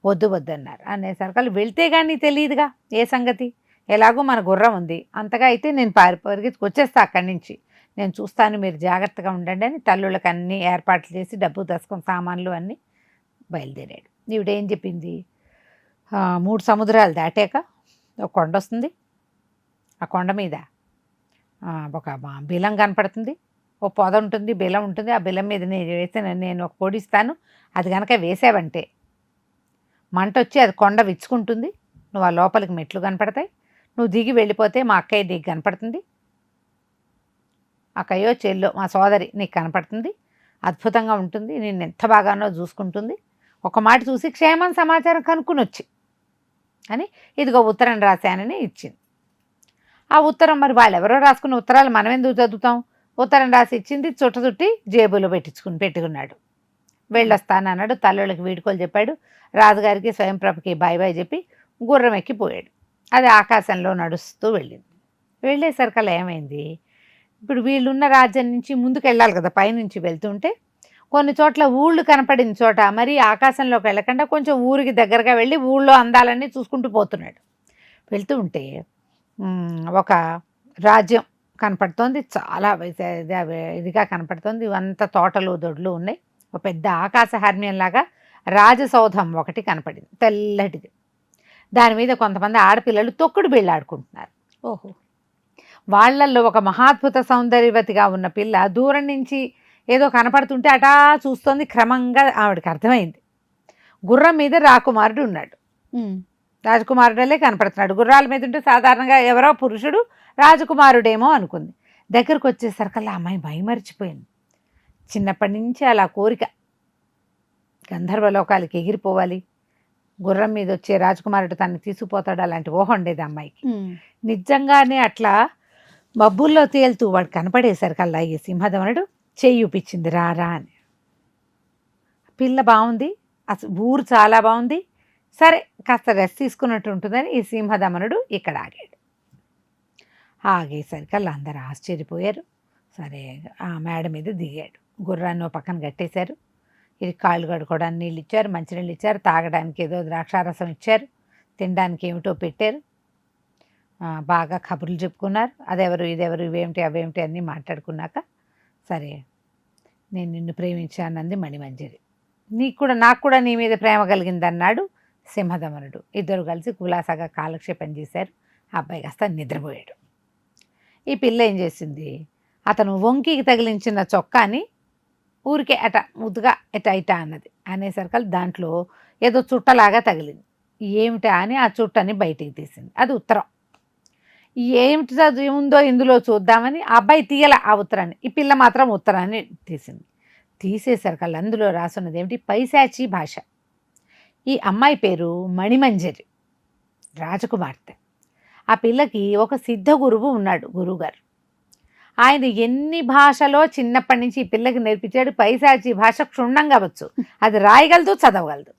వద్దు అన్నారు. అనేసరికి వెళ్తే కానీ తెలియదుగా ఏ సంగతి, ఎలాగో మన గుర్రం ఉంది, అంతగా అయితే నేను పరిగెత్తుకు వచ్చేస్తా అక్కడి నుంచి, నేను చూస్తాను, మీరు జాగ్రత్తగా ఉండండి అని తల్లుళ్ళకి అన్నీ ఏర్పాట్లు చేసి డబ్బు దశకం సామాన్లు అన్నీ బయలుదేరాడు. ఈవిడేం చెప్పింది, 3 సముద్రాలు దాటాక ఒక కొండ వస్తుంది, ఆ కొండ మీద ఒక బిలం కనపడుతుంది, ఓ పొద ఉంటుంది, బిలం ఉంటుంది, ఆ బిలం మీద నేను ఒక పొడిస్తాను, అది కనుక వేసావంటే మంట వచ్చి అది కొండ విచ్చుకుంటుంది, నువ్వు ఆ లోపలికి మెట్లు కనపడతాయి, నువ్వు దిగి వెళ్ళిపోతే మా అక్కయ్య నీకు కనపడుతుంది, అక్కయ్యో చెల్లో మా సోదరి నీకు కనపడుతుంది, అద్భుతంగా ఉంటుంది, నేను ఎంత బాగానో చూసుకుంటుంది, ఒక మాట చూసి క్షేమం సమాచారం కనుక్కుని వచ్చి అని ఇదిగో ఉత్తరం రాశానని ఇచ్చింది. ఆ ఉత్తరం మరి వాళ్ళు ఎవరో రాసుకున్న ఉత్తరాలు మనం ఎందుకు చదువుతాం? ఉత్తరం రాసి ఇచ్చింది, చుట్టి జేబులో పెట్టుకున్నాడు. వెళ్ళొస్తానన్నాడు, తల్లుళ్ళకి వీడుకోలు చెప్పాడు, రాజుగారికి స్వయంప్రభకి బాయ్ బాయ్ చెప్పి గుర్రం ఎక్కిపోయాడు. అది ఆకాశంలో నడుస్తూ వెళ్ళింది. వెళ్ళేసరికల్లా ఏమైంది, ఇప్పుడు వీళ్ళున్న రాజ్యం నుంచి ముందుకు వెళ్ళాలి కదా, పైనుంచి వెళ్తుంటే కొన్ని చోట్ల ఊళ్ళు కనపడిన చోట మరి ఆకాశంలోకి వెళ్ళకుండా కొంచెం ఊరికి దగ్గరగా వెళ్ళి ఊళ్ళో అందాలన్నీ చూసుకుంటూ పోతున్నాడు. వెళ్తూ ఉంటే ఒక రాజ్యం కనపడుతోంది, చాలా ఇదిగా కనపడుతోంది, ఇవంతా తోటలు దొడ్లు ఉన్నాయి. ఒక పెద్ద ఆకాశ హార్మ్యంలాగా రాజసౌధం ఒకటి కనపడింది, తెల్లటిది. దాని మీద కొంతమంది ఆడపిల్లలు తొక్కుడు బిళ్ళ ఆడుకుంటున్నారు. ఓహో. వాళ్ళల్లో ఒక మహాద్భుత సౌందర్యవతిగా ఉన్న పిల్ల దూరం నుంచి ఏదో కనపడుతుంటే అటా చూస్తోంది. క్రమంగా ఆవిడకి అర్థమైంది, గుర్రం మీద రాకుమారుడు ఉన్నాడు. రాజకుమారుడలే కనపడుతున్నాడు. గుర్రాల మీద ఉంటే సాధారణంగా ఎవరో పురుషుడు, రాజకుమారుడేమో అనుకుంది. దగ్గరకు వచ్చేసరికల్లా అమ్మాయి మైమరిచిపోయింది. చిన్నప్పటి నుంచి అలా కోరిక, గంధర్వలోకాలకి ఎగిరిపోవాలి, గుర్రం మీద వచ్చే రాజకుమారుడు తనని తీసుకుపోతాడు, అలాంటి ఊహ ఉండేది అమ్మాయికి. నిజంగానే అట్లా మబ్బుల్లో తేలుతూ వాడు కనపడేసరికల్లా ఈ సింహధవనుడు చెయ్యి చూపించింది, రారా అని. పిల్ల బాగుంది, అసలు ఊరు చాలా బాగుంది, సరే కాస్త రెస్ట్ తీసుకున్నట్టు ఉంటుందని ఈ సింహధమనుడు ఇక్కడ ఆగాడు. ఆగేసరికల్లా అందరూ ఆశ్చర్యపోయారు. సరే ఆ మేడ మీద దిగాడు, గుర్రాన్ని పక్కన కట్టేశారు, ఇది కాళ్ళు కడుక్కోవడానికి నీళ్ళు ఇచ్చారు, మంచినీళ్ళు ఇచ్చారు, తాగడానికి ఏదో ద్రాక్షారసం ఇచ్చారు, తినడానికి ఏమిటో పెట్టారు. బాగా కబుర్లు చెప్పుకున్నారు, అదెవరు ఇదెవరు ఇవేమిటి అవేమిటి అన్నీ మాట్లాడుకున్నాక సరే నేను నిన్ను ప్రేమించానంది మణిమంజరి, నాకు కూడా నీ మీద ప్రేమ కలిగిందన్నాడు సింహధమనుడు. ఇద్దరు కలిసి కులాసాగా కాలక్షేపం చేశారు. ఆ అబ్బాయి కాస్త నిద్రపోయాడు. ఈ పిల్ల ఏం చేసింది, అతను వంకికి తగిలించిన చొక్కాని ఊరికే అట ముద్దుగా ఇట అన్నది. అనేసరికి దాంట్లో ఏదో చుట్టలాగా తగిలింది. ఏమిటా అని ఆ చుట్టని బయటికి తీసింది. అది ఉత్తరం. ఏమిటి చదువు ఉందో ఇందులో చూద్దామని ఆ అబ్బాయి తీయల ఆ ఉత్తరాన్ని. ఈ పిల్ల మాత్రం ఉత్తరాన్ని తీసింది. తీసేసరికల్లా అందులో రాసున్నది ఏమిటి, పైశాచి భాష. ఈ అమ్మాయి పేరు మణిమంజరి, రాజకుమార్తె. ఆ పిల్లకి ఒక సిద్ధ గురువు ఉన్నాడు, గురువుగారు. ఆయన ఎన్ని భాషలో చిన్నప్పటి నుంచి ఈ పిల్లకి నేర్పించాడు. పైశాచి భాష క్షుణ్ణంగా వచ్చు, అది రాయగలదు, చదవగలదు.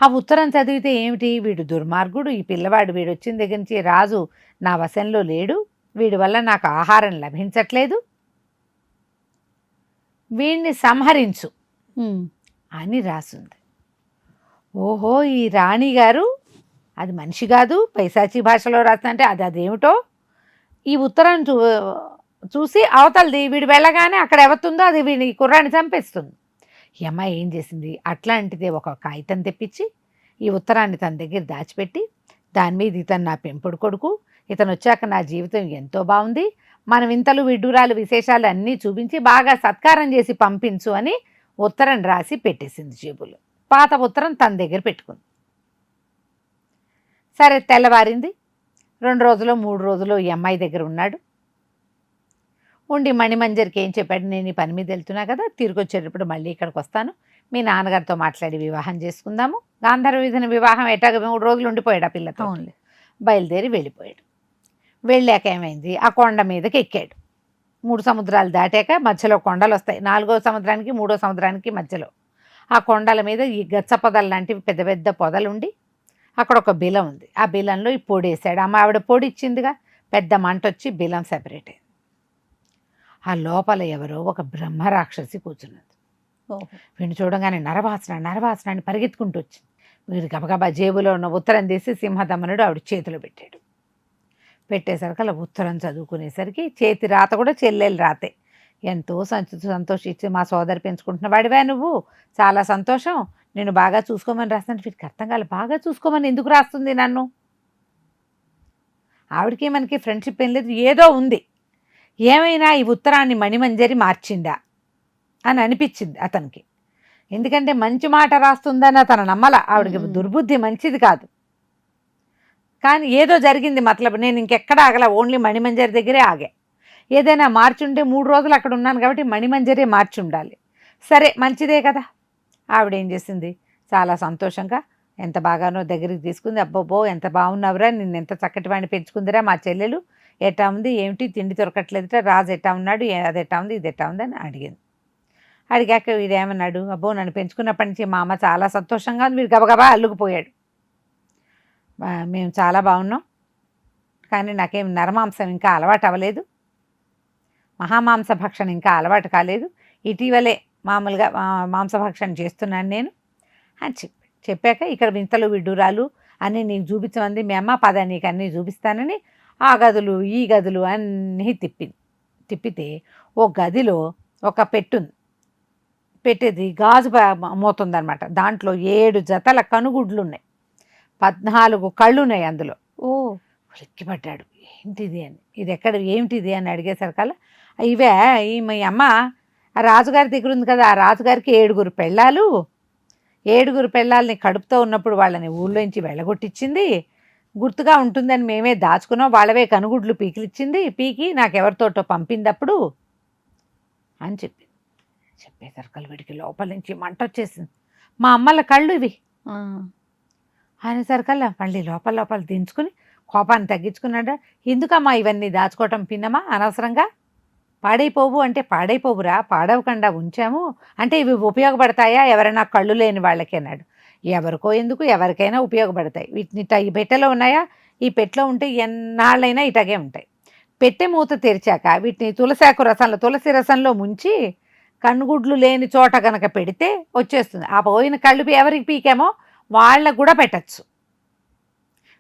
ఆ ఉత్తరం చదివితే ఏమిటి, వీడు దుర్మార్గుడు, ఈ పిల్లవాడు వీడు వచ్చిన దగ్గర నుంచి రాజు నా వశంలో లేడు, వీడి వల్ల నాకు ఆహారం లభించట్లేదు, వీడిని సంహరించు అని రాసుంది. ఓహో, ఈ రాణి గారు అది మనిషి కాదు, పైశాచి భాషలో రాస్తుందంటే అదేమిటో. ఈ ఉత్తరం చూసి అవతలది వీడు వెళ్ళగానే అక్కడ ఎవతుందో అది వీడి కుర్రాన్ని చంపేస్తుంది. ఈ అమ్మాయి ఏం చేసింది, అట్లాంటిదే ఒక కాగితం తెప్పించి ఈ ఉత్తరాన్ని తన దగ్గర దాచిపెట్టి దాని మీద ఇతను నా పెంపుడు కొడుకు, ఇతను వచ్చాక నా జీవితం ఎంతో బాగుంది, మనం వింతలు విడ్డూరాలు విశేషాలు అన్నీ చూపించి బాగా సత్కారం చేసి పంపించు అని ఉత్తరం రాసి పెట్టేసింది జేబులో. పాత ఉత్తరం తన దగ్గర పెట్టుకుంది. సరే తెల్లవారింది. 2 రోజులు 3 రోజులు ఈ అమ్మాయి దగ్గర ఉన్నాడు. ఉండి మణిమంజరికి ఏం చెప్పాడు, నేను ఈ పని మీద వెళ్తున్నా కదా, తిరిగి వచ్చేటప్పుడు మళ్ళీ ఇక్కడికి వస్తాను, మీ నాన్నగారితో మాట్లాడి వివాహం చేసుకుందాము. గాంధర్వ విధిన వివాహం ఎటాగ 3 రోజులు ఉండిపోయాడు ఆ పిల్లతో. బయలుదేరి వెళ్ళిపోయాడు. వెళ్ళాక ఏమైంది, ఆ కొండ మీదకి ఎక్కాడు. 3 సముద్రాలు దాటాక మధ్యలో కొండలు వస్తాయి, 4వ సముద్రానికి 3వ సముద్రానికి మధ్యలో. ఆ కొండల మీద ఈ గచ్చ పొదలు లాంటివి పెద్ద పెద్ద పొదలుండి అక్కడ ఒక బిలం ఉంది. ఆ బిలంలో ఈ పొడి వేసాడు. ఆవిడ పొడి ఇచ్చిందిగా, పెద్ద మంట వచ్చి బిలం సెపరేట్ అయింది. ఆ లోపల ఎవరో ఒక బ్రహ్మరాక్షసి కూర్చున్నది. వీడిని చూడగానే నరవాసన అని పరిగెత్తుకుంటూ వచ్చింది. వీడు గబగబా జేబులో ఉన్న ఉత్తరం తీసి సింహధమనుడు ఆవిడ చేతిలో పెట్టాడు. పెట్టేసరికి అలా ఉత్తరం చదువుకునేసరికి చేతి రాత కూడా చెల్లెలు రాతే. ఎంతో సంతోషించి, మా సోదరి పెంచుకుంటున్న వాడివా నువ్వు, చాలా సంతోషం, నేను బాగా చూసుకోమని రాస్తాను. వీడికి అర్థం కాలే, బాగా చూసుకోమని ఎందుకు రాస్తుంది నన్ను, ఆవిడకి మనకి ఫ్రెండ్షిప్ ఏం లేదు, ఏదో ఉంది, ఏమైనా ఈ ఉత్తరాన్ని మణిమంజరి మార్చిందా అని అనిపించింది అతనికి. ఎందుకంటే మంచి మాట రాస్తుందని అతను నమ్మల, ఆవిడకి దుర్బుద్ధి మంచిది కాదు. కానీ ఏదో జరిగింది మతలబ్, నేను ఇంకెక్కడ ఆగల, ఓన్లీ మణిమంజరి దగ్గరే ఆగా. ఏదైనా మార్చుంటే 3 రోజులు అక్కడ ఉన్నాను కాబట్టి మణిమంజరే మార్చి ఉండాలి. సరే మంచిదే కదా. ఆవిడ ఏం చేసింది, చాలా సంతోషంగా ఎంత బాగానో దగ్గరికి తీసుకుంది. అబ్బోబో ఎంత బాగున్నావురా, నిన్ను ఎంత చక్కటి వాడిని పెంచుకుందిరా మా చెల్లెలు, ఎట్టా ఉంది ఏమిటి, తిండి దొరకట్లేదుట, రాజు ఎట్టా ఉన్నాడు, అది ఎట్టా ఉంది ఇది ఎట్టా ఉంది అని అడిగింది. అడిగాక వీడేమన్నాడు, అబ్బో నన్ను పెంచుకున్నప్పటి నుంచి మా అమ్మ చాలా సంతోషంగా ఉంది. వీడు గబగబా అల్లుకుపోయాడు. మేము చాలా బాగున్నాం, కానీ నాకేం నరమాంసం ఇంకా అలవాటు అవ్వలేదు, మహామాంస భక్షణ ఇంకా అలవాటు కాలేదు, ఇటీవలే మామూలుగా మాంసభక్షణ చేస్తున్నాను నేను అని చెప్పాక ఇక్కడ వింతలు విడ్డూరాలు అన్నీ నీకు చూపించమంది మీ అమ్మ, పద నీకు అన్నీ చూపిస్తానని ఆ గదులు ఈ గదులు అన్నీ తిప్పితే ఓ గదిలో ఒక పెట్టుంది. పెట్టేది గాజు మోతుందనమాట. దాంట్లో 7 జతల కనుగుడ్లు ఉన్నాయి, 14 కళ్ళు ఉన్నాయి అందులో. ఓ ఉలిక్కిపడ్డాడు, ఏంటిది అని, ఇది ఎక్కడ ఏమిటిది అని అడిగేసరికల్లా ఇవే మీ అమ్మ ఆ రాజుగారి దగ్గర ఉంది కదా, ఆ రాజుగారికి 7 పెళ్ళాలు, 7 పెళ్ళాలని కడుపుతో ఉన్నప్పుడు వాళ్ళని ఊళ్ళోంచి వెళ్ళగొట్టించింది, గుర్తుగా ఉంటుందని మేమే దాచుకున్నాం, వాళ్ళవే కనుగుడ్లు పీకి నాకెవరితోటో పంపిందప్పుడు అని చెప్పేసరికల్ వీడికి లోపల నుంచి మంట వచ్చేసింది. మా అమ్మల కళ్ళు ఇవి అనేసరికల్లా మళ్ళీ లోపల దించుకుని కోపాన్ని తగ్గించుకున్నాడా. ఎందుకమ్మా ఇవన్నీ దాచుకోవటం పిన్నమా, అనవసరంగా పాడైపోవు అంటే పాడైపోవురా, పాడవకుండా ఉంచాము అంటే ఇవి ఉపయోగపడతాయా ఎవరైనా కళ్ళు లేని వాళ్ళకి అన్నాడు. ఎవరికో ఎందుకు, ఎవరికైనా ఉపయోగపడతాయి. వీటిని ఈ పెట్టెలో ఉన్నాయా, ఈ పెట్టెలో ఉంటే ఎన్నాళ్ళైనా ఇటాగే ఉంటాయి. పెట్టె మూత తెరిచాక వీటిని తులసి రసంలో ముంచి కనుగుడ్లు లేని చోట కనుక పెడితే వచ్చేస్తుంది. ఆ పోయిన కళ్ళు ఎవరికి పీకామో వాళ్ళకు కూడా పెట్టచ్చు.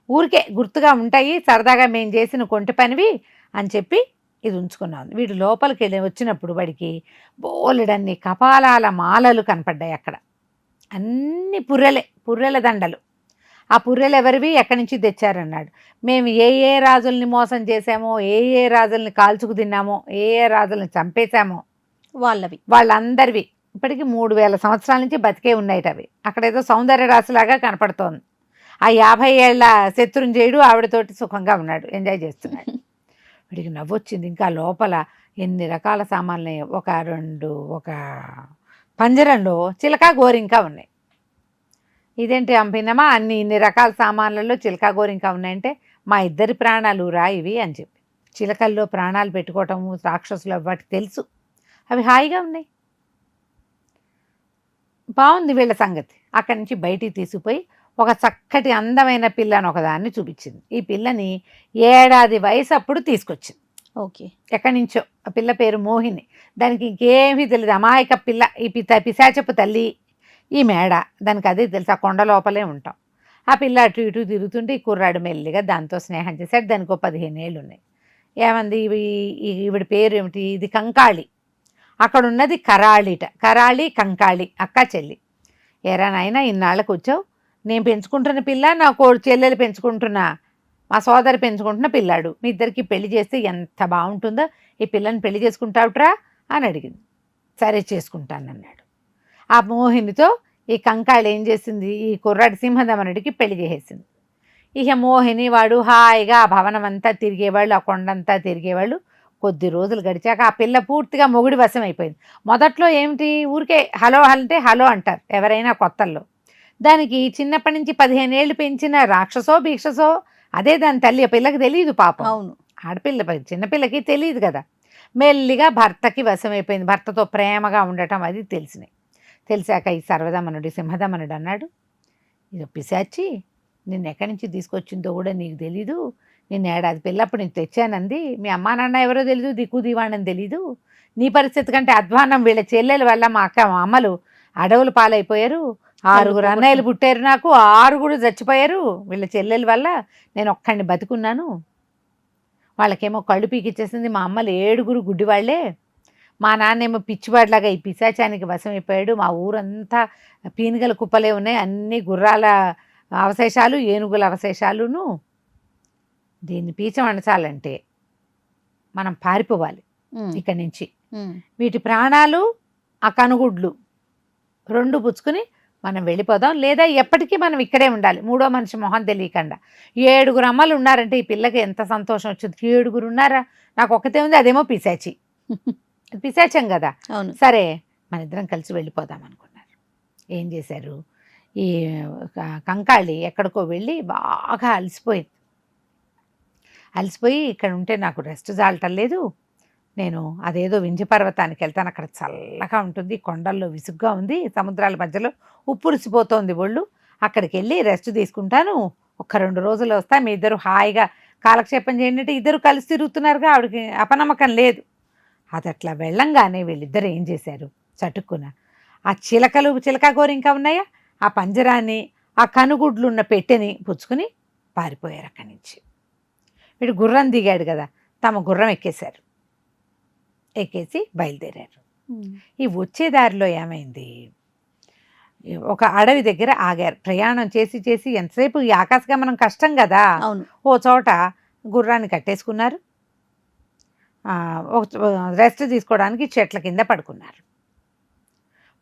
ఊరికే గుర్తుగా ఉంటాయి, సరదాగా మేము చేసిన కొంటి పనివి అని చెప్పి ఇది ఉంచుకున్నాం. వీడు లోపలికి వెళ్ళి వచ్చినప్పుడు వాడికి బోలెడన్ని కపాలాల మాలలు కనపడ్డాయి. అక్కడ అన్ని పుర్రెల దండలు. ఆ పుర్రెలు ఎవరివి, ఎక్కడి నుంచి తెచ్చారన్నాడు. మేము ఏ రాజుల్ని మోసం చేసామో, ఏ రాజుల్ని కాల్చుకు తిన్నామో, ఏ రాజుల్ని చంపేశామో వాళ్ళందరివి ఇప్పటికీ 3000 సంవత్సరాల నుంచి బతికే ఉన్నాయిట అవి. అక్కడేదో సౌందర్య రాశిలాగా కనపడుతోంది. ఆ 50 ఏళ్ల శత్రుంజయుడు ఆవిడతోటి సుఖంగా ఉన్నాడు, ఎంజాయ్ చేస్తున్నాడు. వీడికి నవ్వొచ్చింది. ఇంకా లోపల ఎన్ని రకాల సామాన్లు, ఒక పంజరంలో చిలక గోరింక ఉన్నాయి. ఇదేంటి అంపినమా, ఇన్ని రకాల సామాన్లలో చిలక గోరింక ఉన్నాయంటే మా ఇద్దరి ప్రాణాలు రా ఇవి అని చెప్పి. చిలకల్లో ప్రాణాలు పెట్టుకోవటము రాక్షసులు వాటికి తెలుసు, అవి హాయిగా ఉన్నాయి. బాగుంది వీళ్ళ సంగతి. అక్కడి నుంచి బయటికి తీసుకుపోయి ఒక చక్కటి అందమైన పిల్లని ఒకదాన్ని చూపించింది. ఈ పిల్లని 7 ఏళ్ల వయసు అప్పుడు తీసుకొచ్చింది. ఓకే, ఎక్కడి నుంచో. ఆ పిల్ల పేరు మోహిని. దానికి ఇంకేమీ తెలియదు, అమాయక పిల్ల. ఈ పిశాచపు తల్లి ఈ మేడ, దానికి అదే తెలుసు. ఆ కొండ లోపలే ఉంటాం. ఆ పిల్ల అటు ఇటు తిరుగుతుంటే ఈ కుర్రాడు మెల్లిగా దాంతో స్నేహం చేశాడు. దానికి 15 ఏళ్ళు ఉన్నాయి. ఏమంది ఈవిడ పేరు ఏమిటి, ఇది కంకాళి. అక్కడ ఉన్నది కరాళి కంకాళి, అక్క చెల్లి. ఏరా నాయనా ఇన్నాళ్ళకు వచ్చావు, నేను పెంచుకుంటున్న పిల్ల, నా చెల్లెలు పెంచుకుంటున్నా, మా సోదరి పెంచుకుంటున్న పిల్లాడు, మీ ఇద్దరికి పెళ్లి చేస్తే ఎంత బాగుంటుందో, ఈ పిల్లని పెళ్లి చేసుకుంటావుట్రా అని అడిగింది. సరే చేసుకుంటానన్నాడు. ఆ మోహినితో ఈ కంకాళి ఏం చేసింది, ఈ కుర్రాడి సింహదమనుడికి పెళ్లి చేసేసింది. ఇక మోహిని వాడు హాయిగా ఆ భవనం అంతా తిరిగేవాళ్ళు, ఆ కొండంతా తిరిగేవాళ్ళు. కొద్ది రోజులు గడిచాక ఆ పిల్ల పూర్తిగా మొగుడి వశం అయిపోయింది. మొదట్లో ఏమిటి, ఊరికే హలో అంటే హలో అంటారు ఎవరైనా కొత్తల్లో. దానికి చిన్నప్పటి నుంచి 15 ఏళ్ళు పెంచిన రాక్షసో భీక్షసో అదే దాని తల్లి. ఆ పిల్లకి తెలియదు పాపం. అవును, ఆడపిల్ల చిన్నపిల్లకి తెలియదు కదా. మెల్లిగా భర్తకి వశమైపోయింది. భర్తతో ప్రేమగా ఉండటం అది తెలిసాక ఈ సింహదమనుడు అన్నాడు, ఇది పిశాచి, నిన్ను ఎక్కడి నుంచి తీసుకొచ్చిందో కూడా నీకు తెలీదు, నేను 7 ఏళ్ల పిల్లప్పుడు నేను తెచ్చానంది, మీ అమ్మా నాన్న ఎవరో తెలీదు, దిక్కు దివాణని తెలీదు, నీ పరిస్థితి కంటే అధ్వానం వీళ్ళ చెల్లెల వల్ల మా అమ్మలు అడవులు పాలైపోయారు, 6 అన్నయ్యలు పుట్టారు నాకు, 6 చచ్చిపోయారు వీళ్ళ చెల్లెల వల్ల, నేను ఒక్కడిని బతుకున్నాను, వాళ్ళకేమో కళ్ళు పీకిచ్చేసింది, మా అమ్మలు 7 గుడ్డివాళ్లే, మా నాన్నేమో పిచ్చివాడిలాగా ఈ పిశాచానికి వశమైపోయాడు, మా ఊరంతా పీనుగల కుప్పలే ఉన్నాయి, అన్ని గుర్రాల అవశేషాలు, ఏనుగుల అవశేషాలును. దీన్ని పీచమణచాలంటే మనం పారిపోవాలి ఇక్కడి నుంచి. వీటి ప్రాణాలు ఆ కనుగుడ్లు 2 పుచ్చుకుని మనం వెళ్ళిపోదాం, లేదా ఎప్పటికీ మనం ఇక్కడే ఉండాలి, మూడో మనిషి మొహం తెలియకుండా. 7 అమ్మలు ఉన్నారంటే ఈ పిల్లకి ఎంత సంతోషం వచ్చింది. 7 ఉన్నారా, నాకు ఒక్కతే ఉంది, అదేమో పిశాచి. అది పిశాచం కదా. అవును. సరే మన ఇద్దరం కలిసి వెళ్ళిపోదాం అనుకున్నారు. ఏం చేశారు, ఈ కంకాళి ఎక్కడికో వెళ్ళి బాగా అలసిపోయి ఇక్కడ ఉంటే నాకు రెస్ట్ జాలటం లేదు, నేను అదేదో వింధ్య పర్వతానికి వెళ్తాను, అక్కడ చల్లగా ఉంటుంది, కొండల్లో విసుగ్గా ఉంది, సముద్రాల మధ్యలో ఉప్పురిసిపోతోంది ఒళ్ళు, అక్కడికి వెళ్ళి రెస్ట్ తీసుకుంటాను, 1-2 రోజులు వస్తా, మీ ఇద్దరు హాయిగా కాలక్షేపం చేయండి అంటే ఇద్దరు కలిసి తిరుగుతున్నారుగా, ఆవిడకి అపనమ్మకం లేదు. అది అట్లా వెళ్ళంగానే వీళ్ళిద్దరు ఏం చేశారు, చటుక్కున ఆ చిలక గోరింక ఉన్నాయా, ఆ పంజరాన్ని, ఆ కనుగుడ్లు ఉన్న పెట్టెని పుచ్చుకుని పారిపోయారు అక్కడి నుంచి. వీడు గుర్రం దిగాడు కదా, తమ గుర్రం ఎక్కేసి బయలుదేరారు. ఈ వచ్చే దారిలో ఏమైంది, ఒక అడవి దగ్గర ఆగారు. ప్రయాణం చేసి ఎంతసేపు ఈ ఆకాశగమనం కష్టం కదా. ఓ చోట గుర్రాన్ని కట్టేసుకున్నారు, రెస్ట్ తీసుకోవడానికి చెట్ల కింద పడుకున్నారు.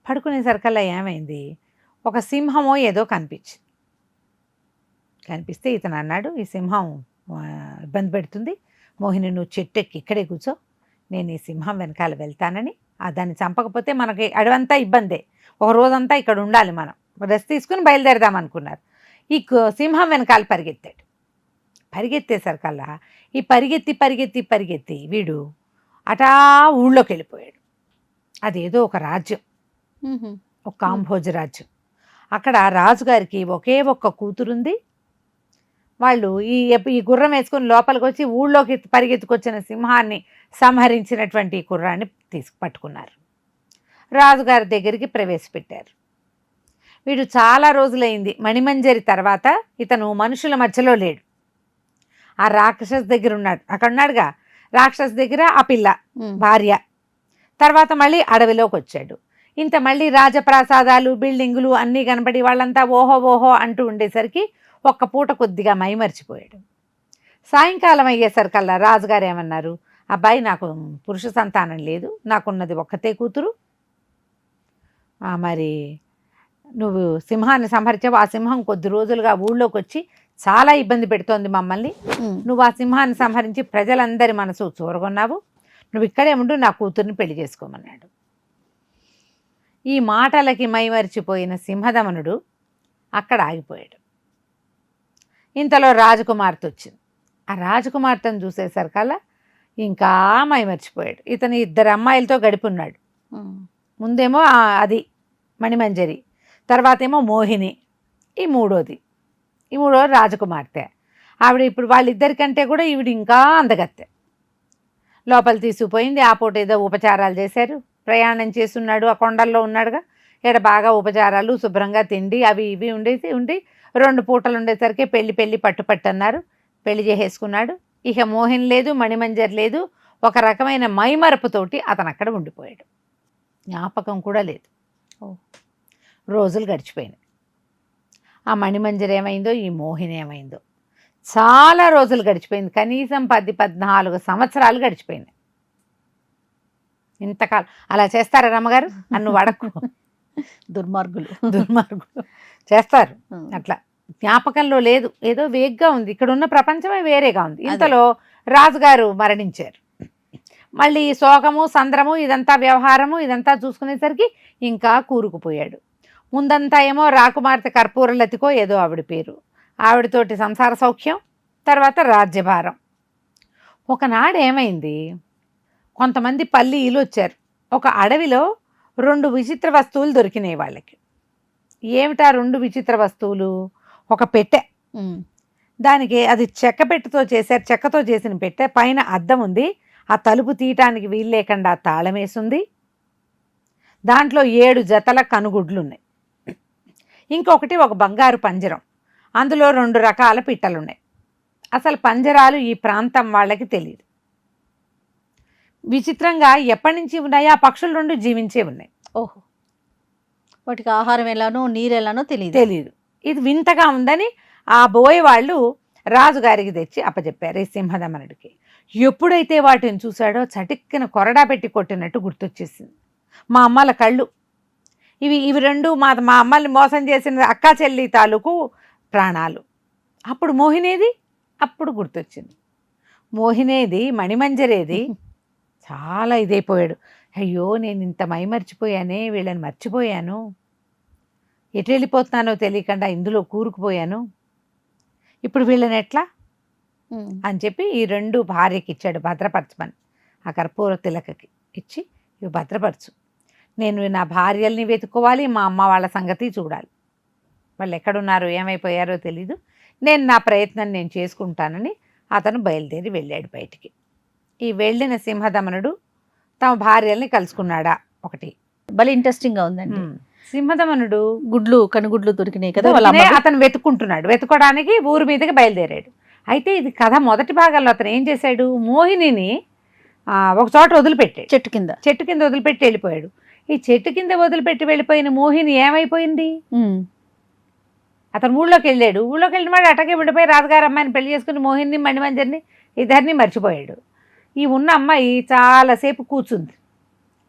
పడుకునేసరికల్లా ఏమైంది, ఒక సింహమో ఏదో కనిపిస్తే ఇతను అన్నాడు, ఈ సింహం ఇబ్బంది పెడుతుంది, మోహిని నువ్వు చెట్టు ఎక్కి ఇక్కడే కూర్చో, నేను ఈ సింహం వెనకాల వెళ్తానని. దాన్ని చంపకపోతే మనకి అడవంతా ఇబ్బందే, ఒక రోజంతా ఇక్కడ ఉండాలి, మనం రెస్ట్ తీసుకుని బయలుదేరదాం అనుకున్నారు. ఈ సింహం వెనకాల పరిగెత్తేసరికల్లా ఈ పరిగెత్తి వీడు అటా ఊళ్ళోకి వెళ్ళిపోయాడు. అదేదో ఒక రాజ్యం, ఒక కాంభోజ రాజ్యం. అక్కడ రాజుగారికి ఒకే ఒక్క కూతురుంది. వాళ్ళు ఈ గుర్రం వేసుకుని లోపలికి వచ్చి ఊళ్ళోకి పరిగెత్తుకొచ్చిన సింహాన్ని సంహరించినటువంటి ఈ గుర్రాన్ని పట్టుకున్నారు, రాజుగారి దగ్గరికి ప్రవేశపెట్టారు. వీడు చాలా రోజులైంది, మణిమంజరి తర్వాత ఇతను మనుషుల మధ్యలో లేడు, ఆ రాక్షస్ దగ్గర ఉన్నాడు. అక్కడ ఉన్నాడుగా రాక్షస్ దగ్గర ఆ పిల్ల భార్య, తర్వాత మళ్ళీ అడవిలోకి వచ్చాడు. ఇంత మళ్ళీ రాజప్రాసాదాలు బిల్డింగులు అన్నీ కనబడి వాళ్ళంతా ఓహో అంటూ ఉండేసరికి ఒక్క పూట కొద్దిగా మైమర్చిపోయాడు. సాయంకాలం అయ్యేసరికల్లా రాజుగారు ఏమన్నారు, అబ్బాయి నాకు పురుష సంతానం లేదు, నాకున్నది ఒక్కతే కూతురు, మరి నువ్వు సింహాన్ని సంహరించావు, ఆ సింహం కొద్ది రోజులుగా ఊళ్ళోకి వచ్చి చాలా ఇబ్బంది పెడుతోంది మమ్మల్ని, నువ్వు ఆ సింహాన్ని సంహరించి ప్రజలందరి మనసు చూరగొన్నావు, నువ్వు ఇక్కడే ఉండు, నా కూతుర్ని పెళ్లి చేసుకోమన్నాడు. ఈ మాటలకి మైమరిచిపోయిన సింహదమనుడు అక్కడ ఆగిపోయాడు. ఇంతలో రాజకుమార్తె వచ్చింది. ఆ రాజకుమార్తెను చూసేసరికల్లా ఇంకా మైమర్చిపోయాడు. ఇతను 2 అమ్మాయిలతో గడిపున్నాడు. ముందేమో అది మణిమంజరి, తర్వాత ఏమో మోహిని, ఈ మూడోది రాజకుమార్తె. ఆవిడ ఇప్పుడు వాళ్ళిద్దరికంటే కూడా ఈవిడ ఇంకా అందగత్తె. లోపల తీసుకుపోయింది, ఆ పూట ఏదో ఉపచారాలు చేశారు, ప్రయాణం చేస్తున్నాడు, ఆ కొండల్లో ఉన్నాడుగా, ఇక్కడ బాగా ఉపచారాలు, శుభ్రంగా తిండి అవి ఇవి ఉండి 2 పూటలు ఉండేసరికి పెళ్ళి పట్టు అన్నారు, పెళ్లి చేసేసుకున్నాడు. ఇక మోహిన్ లేదు, మణిమంజర్ లేదు, ఒక రకమైన మైమరపుతోటి అతను అక్కడ ఉండిపోయాడు, జ్ఞాపకం కూడా లేదు. రోజులు గడిచిపోయినాయి. ఆ మణిమంజర్ ఏమైందో, ఈ మోహిని ఏమైందో, చాలా రోజులు గడిచిపోయింది, కనీసం 10-14 సంవత్సరాలు గడిచిపోయింది. ఇంతకాలం అలా చేస్తారా రమ్మగారు, నన్ను వడకు, దుర్మార్గులు చేస్తారు అట్లా. జ్ఞాపకంలో లేదు, ఏదో వేగ్గా ఉంది, ఇక్కడ ఉన్న ప్రపంచమే వేరేగా ఉంది. ఇంతలో రాజుగారు మరణించారు. మళ్ళీ శోకము సంద్రము ఇదంతా వ్యవహారము ఇదంతా చూసుకునేసరికి ఇంకా కూరుకుపోయాడు. ముందంతా ఏమో రాకుమార్తె కర్పూరలతికో ఏదో ఆవిడ పేరు, ఆవిడతోటి సంసార సౌఖ్యం, తర్వాత రాజ్యభారం. ఒకనాడు ఏమైంది, కొంతమంది పల్లీలు వచ్చారు. ఒక అడవిలో 2 విచిత్ర వస్తువులు దొరికినాయి వాళ్ళకి. ఏమిటా 2 విచిత్ర వస్తువులు, ఒక పెట్టె, దానికి అది చెక్కతో చేసిన పెట్టె, పైన అద్దం ఉంది, ఆ తలుపు తీయటానికి వీలు లేకుండా తాళం వేసింది, దాంట్లో 7 జతల కనుగుడ్లు ఉన్నాయి. ఇంకొకటి ఒక బంగారు పంజరం, అందులో 2 రకాల పిట్టలున్నాయి. అసలు పంజరాలు ఈ ప్రాంతం వాళ్ళకి తెలియదు. విచిత్రంగా ఎప్పటి నుంచి ఉన్నాయో ఆ పక్షులు 2 జీవించే ఉన్నాయి. ఓహో, వాటికి ఆహారం ఎలానో నీరు ఎలానో తెలియదు. ఇది వింతగా ఉందని ఆ బోయే వాళ్ళు రాజుగారికి తెచ్చి అప్పచెప్పారు ఈ సింహదమనుడికి. ఎప్పుడైతే వాటిని చూశాడో చటిక్కిన కొరడా పెట్టి కొట్టినట్టు గుర్తొచ్చేసింది. మా అమ్మల కళ్ళు ఇవి రెండు మా అమ్మల్ని మోసం చేసిన అక్కా చెల్లి తాలూకు ప్రాణాలు. అప్పుడు మోహినేది అప్పుడు గుర్తొచ్చింది. మోహినేది, మణిమంజరేది. చాలా ఇదైపోయాడు. అయ్యో నేను ఇంత మైమర్చిపోయానే, వీళ్ళని మర్చిపోయాను, ఎటు వెళ్ళిపోతున్నానో తెలియకుండా ఇందులో కూరుకుపోయాను, ఇప్పుడు వీళ్ళని ఎట్లా అని చెప్పి ఈ 2 భార్యకి ఇచ్చాడు భద్రపరచమని. ఆ కర్పూర తిలకకి ఇచ్చి ఇవి భద్రపరచు, నేను నా భార్యల్ని వెతుక్కోవాలి, మా అమ్మ వాళ్ళ సంగతి చూడాలి, వాళ్ళు ఎక్కడున్నారో ఏమైపోయారో తెలీదు, నేను నా ప్రయత్నం నేను చేసుకుంటానని అతను బయలుదేరి వెళ్ళాడు బయటికి. ఈ వెళ్ళిన సింహదమనుడు తమ భార్యల్ని కలుసుకున్నాడా ఒకటి. భలే ఇంట్రెస్టింగ్ గా ఉందండి. సింహదమనుడు కనుగుడ్లు దొరికినాయి కదా, అతను వెతుక్కుంటున్నాడు. వెతుకోవడానికి ఊరి మీదకి బయలుదేరాడు. అయితే ఇది కథ మొదటి భాగంలో అతను ఏం చేశాడు, మోహినిని ఒక చోట వదిలిపెట్టాడు, చెట్టు కింద వదిలిపెట్టి వెళ్ళిపోయాడు. ఈ చెట్టు కింద వదిలిపెట్టి వెళ్ళిపోయిన మోహిని ఏమైపోయింది, అతను ఊళ్ళోకి వెళ్ళాడు. ఊళ్ళోకి వెళ్ళిన వాడు అటకే ఉండిపోయి రాజుగారు అమ్మాయిని పెళ్లి చేసుకుని మోహిని మణిమంజరిని ఇద్దరిని మర్చిపోయాడు. ఈ ఉన్న అమ్మాయి చాలాసేపు కూర్చుంది.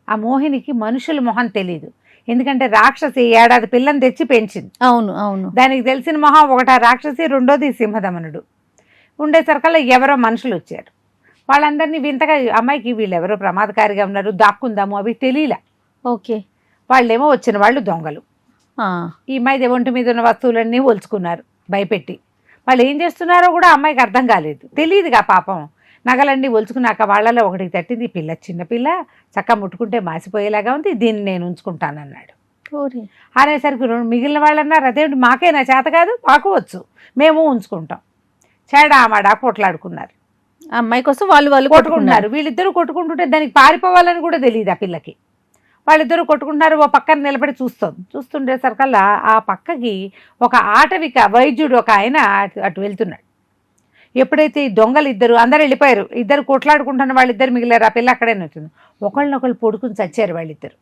ఆ మోహినికి మనుషుల మొహం తెలియదు, ఎందుకంటే రాక్షసి ఏడాది పిల్లని తెచ్చి పెంచింది. అవును దానికి తెలిసిన మొహం ఒకటి రాక్షసి, రెండోది సింహదమనుడు. ఉండేసరికల్లా ఎవరో మనుషులు వచ్చారు. వాళ్ళందరినీ వింతగా, అమ్మాయికి వీళ్ళెవరో ప్రమాదకారిగా ఉన్నారు, దాక్కుందాము అవి తెలియలే. ఓకే, వాళ్ళేమో వచ్చిన వాళ్ళు దొంగలు. ఈ అమ్మాయి ఒంటి మీద ఉన్న వస్తువులన్నీ ఒలుచుకున్నారు భయపెట్టి. వాళ్ళు ఏం చేస్తున్నారో కూడా అమ్మాయికి అర్థం కాలేదు, తెలియదుగా పాపం. నగలన్నీ ఒలుచుకున్నాక వాళ్ళలో ఒకటికి తట్టింది, పిల్ల చిన్నపిల్ల చక్క ముట్టుకుంటే మాసిపోయేలాగా ఉంది, దీన్ని నేను ఉంచుకుంటానన్నాడు. అనేసరికి మిగిలిన వాళ్ళు అన్నారు, అదేంటి మాకేనా చేత కాదు, మాకు వచ్చు, మేము ఉంచుకుంటాం. చెడామాడా కొట్లాడుకున్నారు. అమ్మాయి కోసం వాళ్ళు కొట్టుకుంటున్నారు. వీళ్ళిద్దరూ కొట్టుకుంటుంటే దానికి పారిపోవాలని కూడా తెలియదు ఆ పిల్లకి. వాళ్ళిద్దరూ కొట్టుకుంటున్నారు. ఓ పక్కన నిలబడి చూస్తుండేసరికల్లా ఆ పక్కకి ఒక ఆటవిక వైద్యుడు ఒక ఆయన అటు వెళ్తున్నాడు. ఎప్పుడైతే ఈ దొంగలు అందరూ వెళ్ళిపోయారు, ఇద్దరు కొట్లాడుకుంటున్న వాళ్ళిద్దరు మిగిలారు. ఆ పిల్ల అక్కడే వచ్చింది. ఒకళ్ళనొకళ్ళు పొడుకుని చచ్చారు వాళ్ళిద్దరు.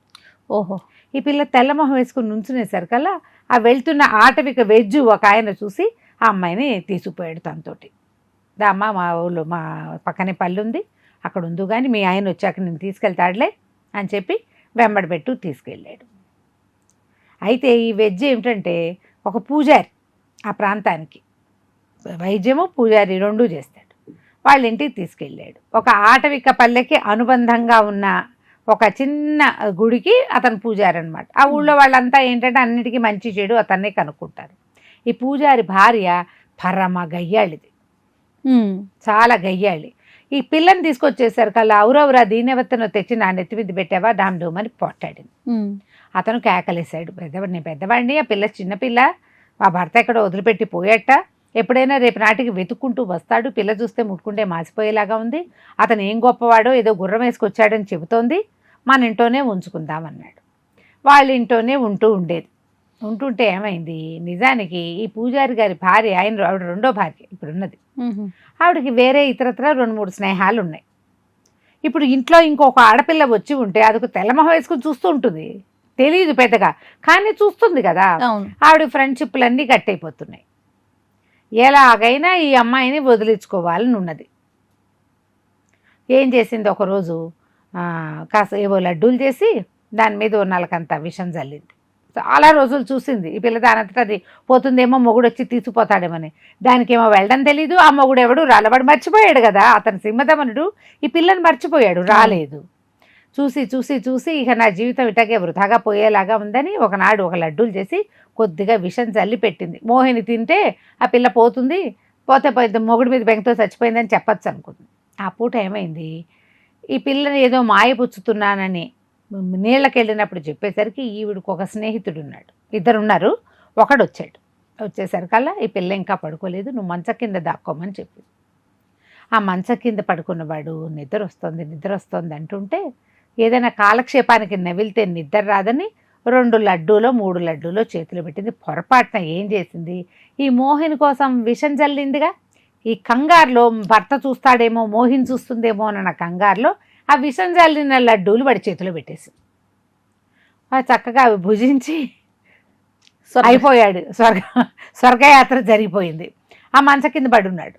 ఓహో, ఈ పిల్ల తెల్లమొహం వేసుకుని నుంచునేసరికల్లా ఆ వెళ్తున్న ఆటవిక వైద్యు ఒక ఆయన చూసి ఆ అమ్మాయిని తీసుకుపోయాడు తనతోటి. అమ్మ, మా ఊళ్ళో మా పక్కనే పల్లి ఉంది, అక్కడ ఉందో కానీ మీ ఆయన వచ్చాక నేను తీసుకెళ్తాడులే అని చెప్పి వెంబడబెట్టు తీసుకెళ్ళాడు. అయితే ఈ వెజ్ ఏమిటంటే ఒక పూజారి, ఆ ప్రాంతానికి వైద్యము పూజారి రెండూ చేస్తాడు. వాళ్ళ ఇంటికి తీసుకెళ్ళాడు. ఒక ఆటవిక పల్లెకి అనుబంధంగా ఉన్న ఒక చిన్న గుడికి అతను పూజారి అనమాట. ఆ ఊళ్ళో వాళ్ళంతా ఏంటంటే అన్నిటికీ మంచి చెడు అతన్నే కనుక్కుంటారు. ఈ పూజారి భార్య పరమ గయ్యాళిది, చాలా గయ్యాళి. ఈ పిల్లని తీసుకొచ్చేసరికి అలా ఔరవురా దీనెవత్తను తెచ్చి నా నెత్తి మీద పెట్టావా డామ్ డూమ్ అని పొట్టాడింది. అతను కేకలేశాడు, నేను పెద్దవాడిని, ఆ పిల్ల చిన్నపిల్ల, ఆ భర్త ఎక్కడో వదిలిపెట్టి పోయట, ఎప్పుడైనా రేపు నాటికి వెతుక్కుంటూ వస్తాడు, పిల్ల చూస్తే ముట్టుకుంటే మాసిపోయేలాగా ఉంది, అతను ఏం గొప్పవాడో ఏదో గుర్రం వేసుకొచ్చాడని చెబుతోంది, మన ఇంట్లోనే ఉంచుకుందామన్నాడు. వాళ్ళ ఇంట్లోనే ఉంటుంటే ఏమైంది, నిజానికి ఈ పూజారి గారి భార్య, ఆవిడ రెండో భార్య ఇప్పుడున్నది, ఆవిడకి వేరే ఇతరత్ర 2-3 స్నేహాలు ఉన్నాయి. ఇప్పుడు ఇంట్లో ఇంకొక ఆడపిల్ల వచ్చి ఉంటే అదొక తెల్లమొహం వేసుకుని చూస్తూ ఉంటుంది, తెలియదు పెద్దగా, కానీ చూస్తుంది కదా. ఆవిడ ఫ్రెండ్షిప్లన్నీ కట్టయిపోతున్నాయి. ఎలాగైనా ఈ అమ్మాయిని వదిలించుకోవాలని ఉన్నది. ఏం చేసింది, ఒకరోజు కాస్త ఏవో లడ్డూలు చేసి దాని మీద ఓ నలకంత విషం చల్లింది. చాలా రోజులు చూసింది ఈ పిల్ల, దానంతటా అది పోతుందేమో, మొగుడు వచ్చి తీసుకుపోతాడేమని. దానికేమో వెళ్ళడం తెలీదు. ఆ మొగుడు ఎవడు రాలవాడు, మర్చిపోయాడు కదా అతను సింహదమనుడు, ఈ పిల్లని మర్చిపోయాడు, రాలేదు. చూసి చూసి చూసి ఇక నా జీవితం ఇటగే వృధాగా పోయేలాగా ఉందని ఒకనాడు ఒక లడ్డూలు చేసి కొద్దిగా విషం చల్లి పెట్టింది. మోహిని తింటే ఆ పిల్ల పోతుంది, పోతే మొగుడి మీద బెంగతో చచ్చిపోయిందని చెప్పచ్చు అనుకుంది. ఆ పూట ఏమైంది, ఈ పిల్లని ఏదో మాయపుచ్చుతున్నానని నీళ్ళకి వెళ్ళినప్పుడు చెప్పేసరికి ఈవిడికి ఒక స్నేహితుడు ఉన్నాడు, ఇద్దరున్నారు. ఒకడు వచ్చేసరికల్లా ఈ పిల్ల ఇంకా పడుకోలేదు, నువ్వు మంచం కింద దాక్కోమని చెప్పి, ఆ మంచం కింద పడుకున్నవాడు నిద్ర వస్తుంది అంటుంటే ఏదైనా కాలక్షేపానికి నవిలితే నిద్ర రాదని 2 లడ్డూలో 3 లడ్డూలో చేతులు పెట్టింది. పొరపాటున ఏం చేసింది, ఈ మోహిని కోసం విషం చల్లిందిగా, ఈ కంగారులో భర్త చూస్తాడేమో, మోహిని చూస్తుందేమో అన్న కంగారులో ఆ విషం చల్లిన లడ్డూలు వాడి చేతిలో పెట్టేసి చక్కగా అవి భుజించి అయిపోయాడు. స్వర్గయాత్ర జరిగిపోయింది. ఆ మంచం కింద పడున్నాడు.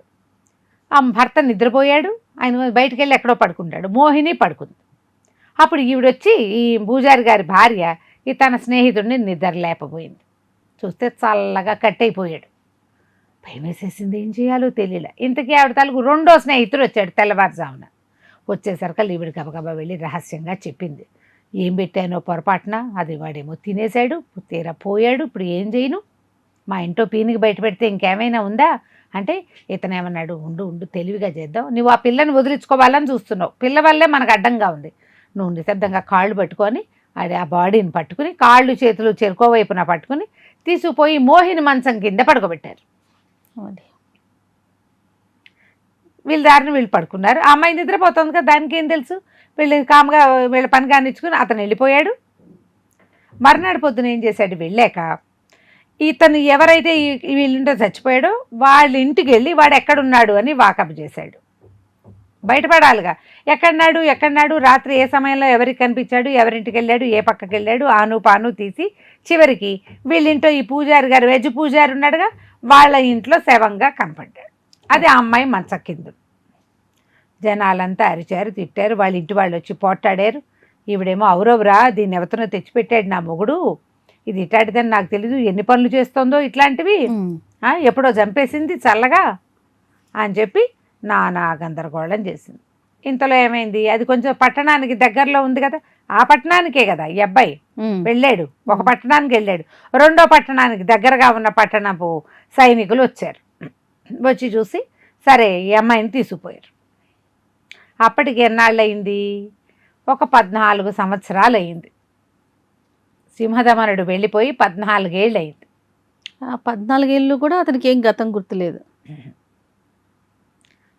ఆ భర్త నిద్రపోయాడు, ఆయన బయటికి వెళ్ళి ఎక్కడో పడుకుంటాడు. మోహిని పడుకుంది. అప్పుడు ఈవిడొచ్చి, ఈ పూజారి గారి భార్య, ఈ తన స్నేహితుడిని నిద్ర లేపబోయింది. చూస్తే చల్లగా కట్టయిపోయాడు. భయం వేసేసింది, ఏం చేయాలో తెలియలే. ఇంతకీ ఆవిడ తలకు రెండో స్నేహితుడు వచ్చాడు తెల్లవారుజామున. వచ్చేసరికి ఈవిడ గబగబా వెళ్ళి రహస్యంగా చెప్పింది, ఏం పెట్టానో పొరపాటున అది వాడేమో తినేశాడు, తీరా పోయాడు, ఇప్పుడు ఏం చేయను, మా ఇంట్లో పీనికి బయట పెడితే ఇంకేమైనా ఉందా అంటే ఇతను ఏమన్నాడు, ఉండు ఉండు తెలివిగా చేద్దాం, నువ్వు ఆ పిల్లని వదిలించుకోవాలని చూస్తున్నావు, పిల్ల వల్లే మనకు అడ్డంగా ఉంది, నువ్వు నిశ్శబ్దంగా కాళ్ళు పట్టుకొని అది ఆ బాడీని పట్టుకుని కాళ్ళు చేతులు చెరుకోవైపున పట్టుకుని తీసుకుపోయి మోహిని మంచం కింద పడుకోబెట్టారు. వీళ్ళ దారిని వీళ్ళు పడుకున్నారు. ఆ అమ్మాయి నిద్రపోతుంది కదా, దానికి ఏం తెలుసు, వీళ్ళు కామ్గా వీళ్ళ పని కానిచ్చుకుని అతను వెళ్ళిపోయాడు. మర్నాడు పొద్దున ఏం చేశాడు, వెళ్ళాక ఇతను ఎవరైతే వీళ్ళింటో చచ్చిపోయాడో వాళ్ళ ఇంటికి వెళ్ళి వాడు ఎక్కడున్నాడు అని వాకప్ చేశాడు. బయటపడాలిగా, ఎక్కడున్నాడు రాత్రి ఏ సమయంలో ఎవరికి కనిపించాడు, ఎవరింటికి వెళ్ళాడు, ఏ పక్కకి వెళ్ళాడు, ఆను పాను తీసి చివరికి వీళ్ళింటో ఈ పూజారి గారు వెజ్ పూజారి ఉన్నాడుగా వాళ్ళ ఇంట్లో శవంగా కనపడ్డాడు. అది ఆ అమ్మాయి మంచం కింద. జనాలంతా అరిచారు, తిట్టారు, వాళ్ళ ఇంటి వాళ్ళు వచ్చి పోట్లాడారు. ఈవిడేమో అవురవురా దీన్ని ఎవరినో తెచ్చిపెట్టాడు నా మొగుడు, ఇది ఇట్లాంటిదని నాకు తెలీదు, ఎన్ని పనులు చేస్తుందో ఇట్లాంటివి, ఎప్పుడో చంపేసింది చల్లగా అని చెప్పి నానా గందరగోళం చేసింది. ఇంతలో ఏమైంది, అది కొంచెం పట్టణానికి దగ్గరలో ఉంది కదా, ఆ పట్టణానికే కదా ఈ అబ్బాయి వెళ్ళాడు, ఒక పట్టణానికి వెళ్ళాడు. రెండో పట్టణానికి దగ్గరగా ఉన్న పట్టణపు సైనికులు వచ్చారు. వచ్చి చూసి సరే ఈ అమ్మాయిని తీసుకుపోయారు. అప్పటికి ఎన్నాళ్ళు అయింది, ఒక 14 సంవత్సరాలు అయింది. సింహదమనుడు వెళ్ళిపోయి 14 ఏళ్ళు అయింది. 14 ఏళ్ళు కూడా అతనికి ఏం గతం గుర్తులేదు.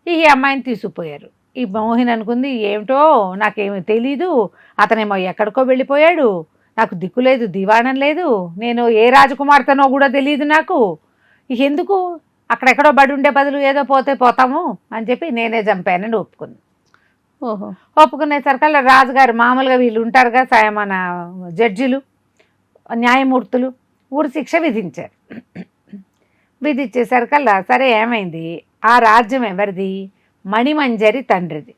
ఈ అమ్మాయిని తీసుకుపోయారు. ఈ మోహిని అనుకుంది, ఏమిటో నాకేమీ తెలీదు, అతనేమో ఎక్కడికో వెళ్ళిపోయాడు, నాకు దిక్కు లేదు, దివాణం లేదు, నేను ఏ రాజకుమార్తెనో కూడా తెలియదు నాకు, ఎందుకు అక్కడెక్కడో బడి ఉండే బదులు ఏదో పోతే పోతాము అని చెప్పి నేనే చంపానని ఒప్పుకుంది. ఒప్పుకునేసరికి రాజుగారు మామూలుగా వీళ్ళు ఉంటారుగా మన జడ్జిలు న్యాయమూర్తులు ఊరి శిక్ష విధించారు. విధించేసరికల్లా సరే ఏమైంది, ఆ రాజ్యం ఎవరిది, మణిమంజరి తండ్రిది.